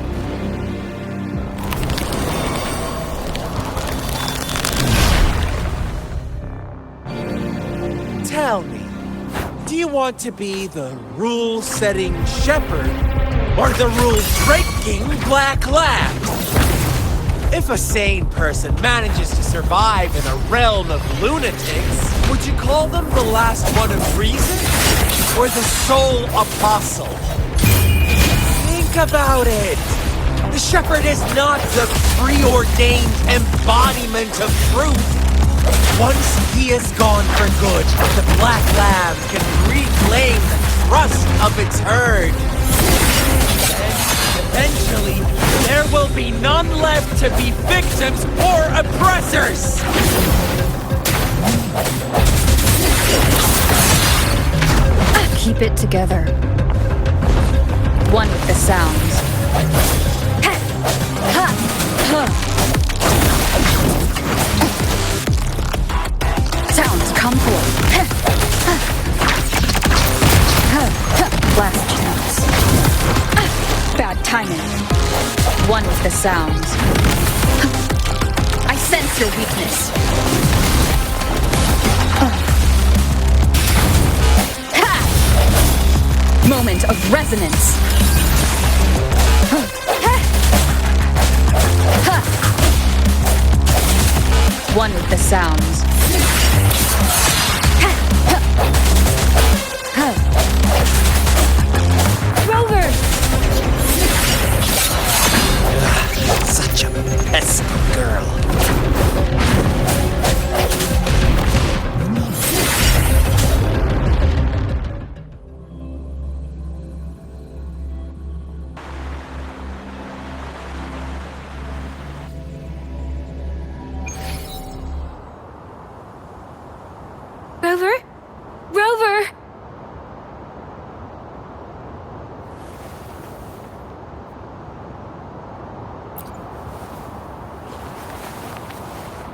Tell me, do you want to be the rule-setting shepherd or the rule-breaking black lamb? If a sane person manages to survive in a realm of lunatics, would you call them the last one of reason? Or the sole apostle? Think about it! The shepherd is not the preordained embodiment of truth. Once he is gone for good, the black lamb can reclaim the trust of its herd. Eventually, there will be none left to be victims or oppressors!
Keep it together. One with the sounds. Sounds come forth. Last chance. Bad timing. One with the sounds. I sense your weakness. Moment of resonance. One with the sounds. Rover!
Such a pesky girl.
Rover? Rover!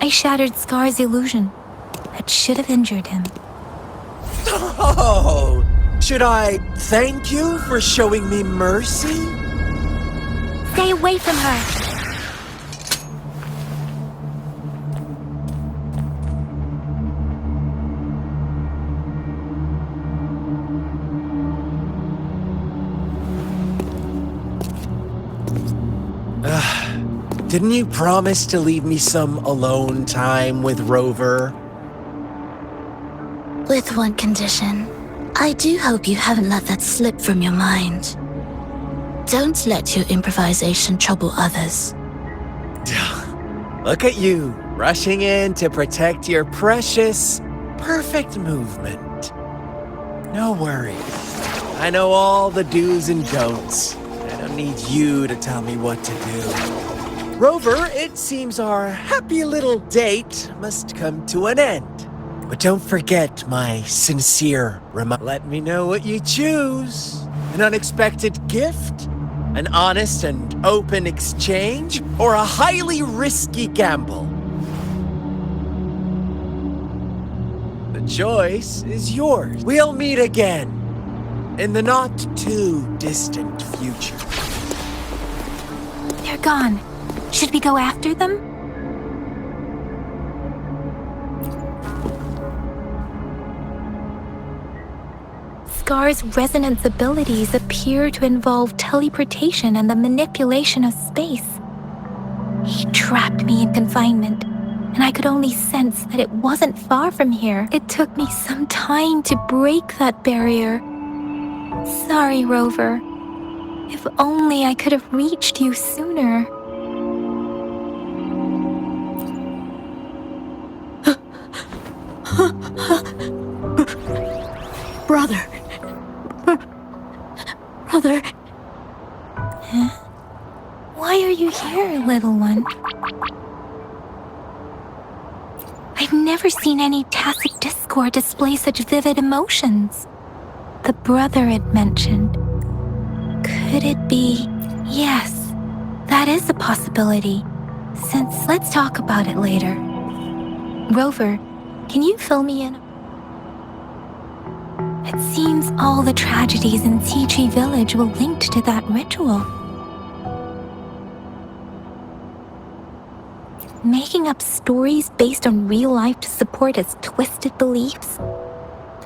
I shattered Scar's illusion. That should have injured him.
Oh! Should I thank you for showing me mercy?
Stay away from her!
Didn't you promise to leave me some alone time with Rover?
With one condition. I do hope you haven't let that slip from your mind. Don't let your improvisation trouble others.
Look at you, rushing in to protect your precious, perfect movement. No worries. I know all the do's and don'ts. I don't need you to tell me what to do. Rover, it seems our happy little date must come to an end. But don't forget my sincere reminder. Let me know what you choose. An unexpected gift? An honest and open exchange? Or a highly risky gamble? The choice is yours. We'll meet again in the not-too-distant future.
They're gone. Should we go after them? Scar's resonance abilities appear to involve teleportation and the manipulation of space. He trapped me in confinement, and I could only sense that it wasn't far from here. It took me some time to break that barrier. Sorry, Rover. If only I could have reached you sooner.
Brother. Brother.
Huh? Why are you here, little one? I've never seen any tacit discord display such vivid emotions. The brother it mentioned. Could it be? Yes, that is a possibility. Let's talk about it later. Rover, can you fill me in? It seems all the tragedies in Tea Village were linked to that ritual. Making up stories based on real life to support his twisted beliefs?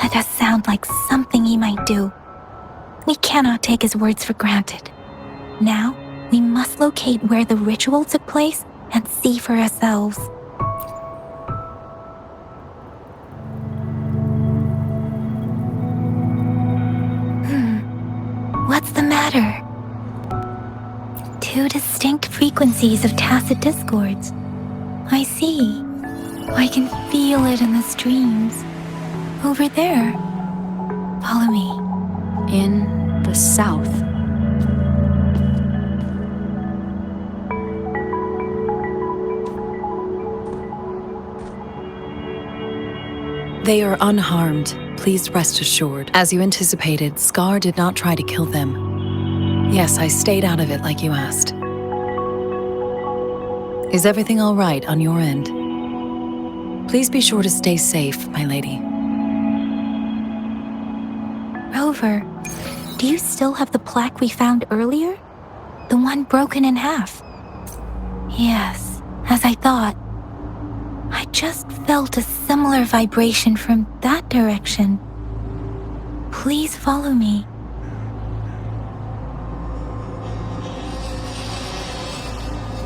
That does sound like something he might do. We cannot take his words for granted. Now, we must locate where the ritual took place and see for ourselves. What's the matter? Two distinct frequencies of tacit discords. I see. I can feel it in the streams. Over there. Follow me.
In the south.
They are unharmed. Please rest assured. As you anticipated, Scar did not try to kill them. Yes, I stayed out of it like you asked. Is everything all right on your end? Please be sure to stay safe, my lady.
Rover, do you still have the plaque we found earlier? The one broken in half? Yes, as I thought. I just felt a similar vibration from that direction. Please follow me.